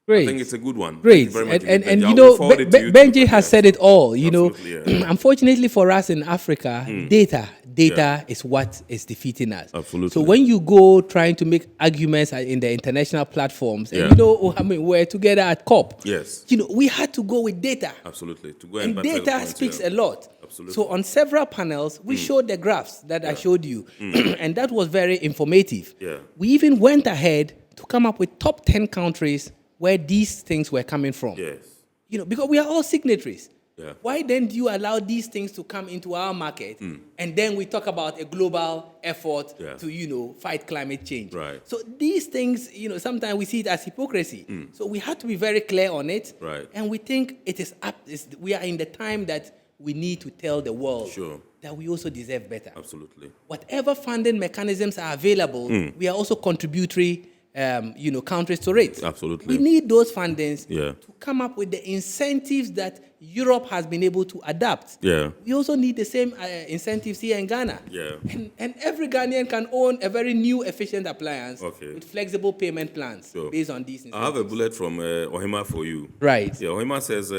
Great. I think it's a good one. Great. And you know, Benji has said it all. You know, unfortunately for us in Africa, data is what is defeating us. Absolutely. So when you go trying to make arguments in the international platforms, and you know, I mean, we're together at COP. Yes. You know, we had to go with data. Absolutely. To go and data speaks a lot. Absolutely. So on several panels, we showed the graphs that I showed you, and that was very informative. Yeah. We even went ahead to come up with top 10 countries where these things were coming from. Yes. You know, because we are all signatories. Yeah. Why then do you allow these things to come into our market and then we talk about a global effort to, you know, fight climate change? Right. So these things, you know, sometimes we see it as hypocrisy. So we have to be very clear on it. Right. And we think it is we are in the time that we need to tell the world that we also deserve better. Absolutely. Whatever funding mechanisms are available, we are also contributory you know, countries to it. Absolutely. We need those fundings to come up with the incentives that Europe has been able to adapt. Yeah. We also need the same incentives here in Ghana. Yeah. And every Ghanaian can own a very new efficient appliance with flexible payment plans based on these incentives. I have a bullet from Ohima for you. Right. Yeah, Ohima says,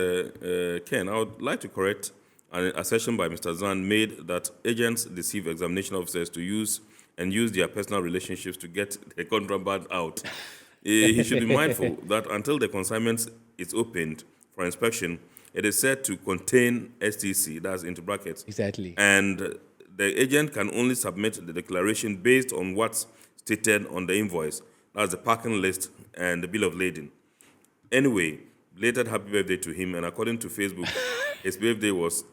Ken, I would like to correct an assertion by Mr. Zan made that agents deceive examination officers to use their personal relationships to get the contraband out. He should be mindful that until the consignment is opened for inspection, it is said to contain STC, that's into brackets. Exactly. And the agent can only submit the declaration based on what's stated on the invoice. That's the parking list and the bill of lading. Anyway, belated happy birthday to him, and according to Facebook, his birthday was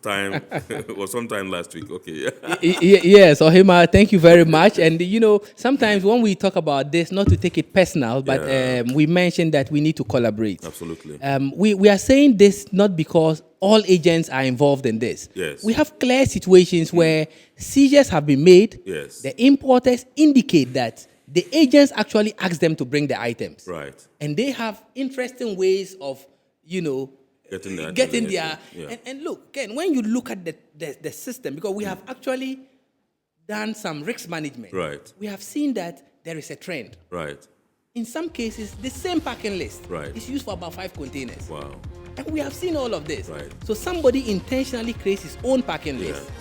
sometime last week. Okay. Yes, Ohima, thank you very much. And you know, sometimes when we talk about this, not to take it personal, but we mentioned that we need to collaborate. Absolutely. We are saying this not because all agents are involved in this. Yes. We have clear situations where seizures have been made. Yes. The importers indicate that the agents actually ask them to bring the items. Right. And they have interesting ways of, you know, getting their and look, Ken, when you look at the system, because we have actually done some risk management, right, we have seen that there is a trend. Right. In some cases, the same packing list is used for about 5 containers. Wow. And we have seen all of this. Right. So somebody intentionally creates his own packing list,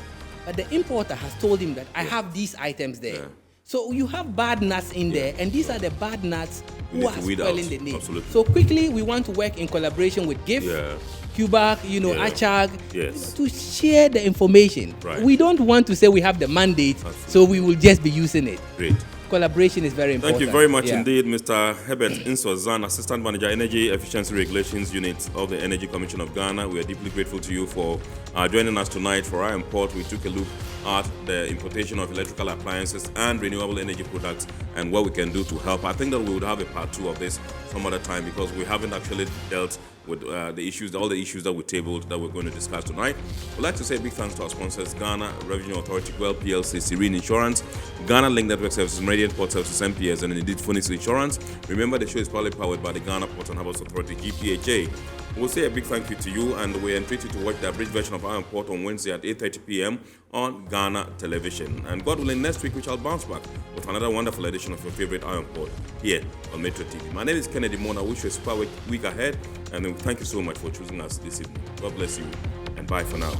but the importer has told him that I have these items there. Yeah. So you have bad nuts in there, and these are the bad nuts who are spoiling the name. Absolutely. So quickly, we want to work in collaboration with GIF, Cubac, you know, Achag, to share the information. Right. We don't want to say we have the mandate, so we will just be using it. Great. Collaboration is very important. Thank you very much indeed, Mr. Herbert Insozan, Assistant Manager, Energy Efficiency Regulations Unit of the Energy Commission of Ghana. We are deeply grateful to you for joining us tonight. For our import, we took a look at the importation of electrical appliances and renewable energy products and what we can do to help. I think that we would have a part 2 of this some other time because we haven't actually dealt with all the issues that we tabled that we're going to discuss tonight. We'd like to say a big thanks to our sponsors, Ghana Revenue Authority, Well PLC, Serene Insurance, Ghana Link Network Services, Meridian Port Services, MPS, and indeed Phoenix Insurance. Remember, the show is proudly powered by the Ghana Port and Harbours Authority-GPHA. We'll say a big thank you to you, and we entreat you to watch the abridged version of our report on Wednesday at 8:30 p.m. on Ghana Television. And God willing, next week we shall bounce back with another wonderful edition of your favorite Iron Port here on Metro TV. My name is Kennedy Mona. I wish you a super week ahead, and thank you so much for choosing us this evening. God bless you, and bye for now.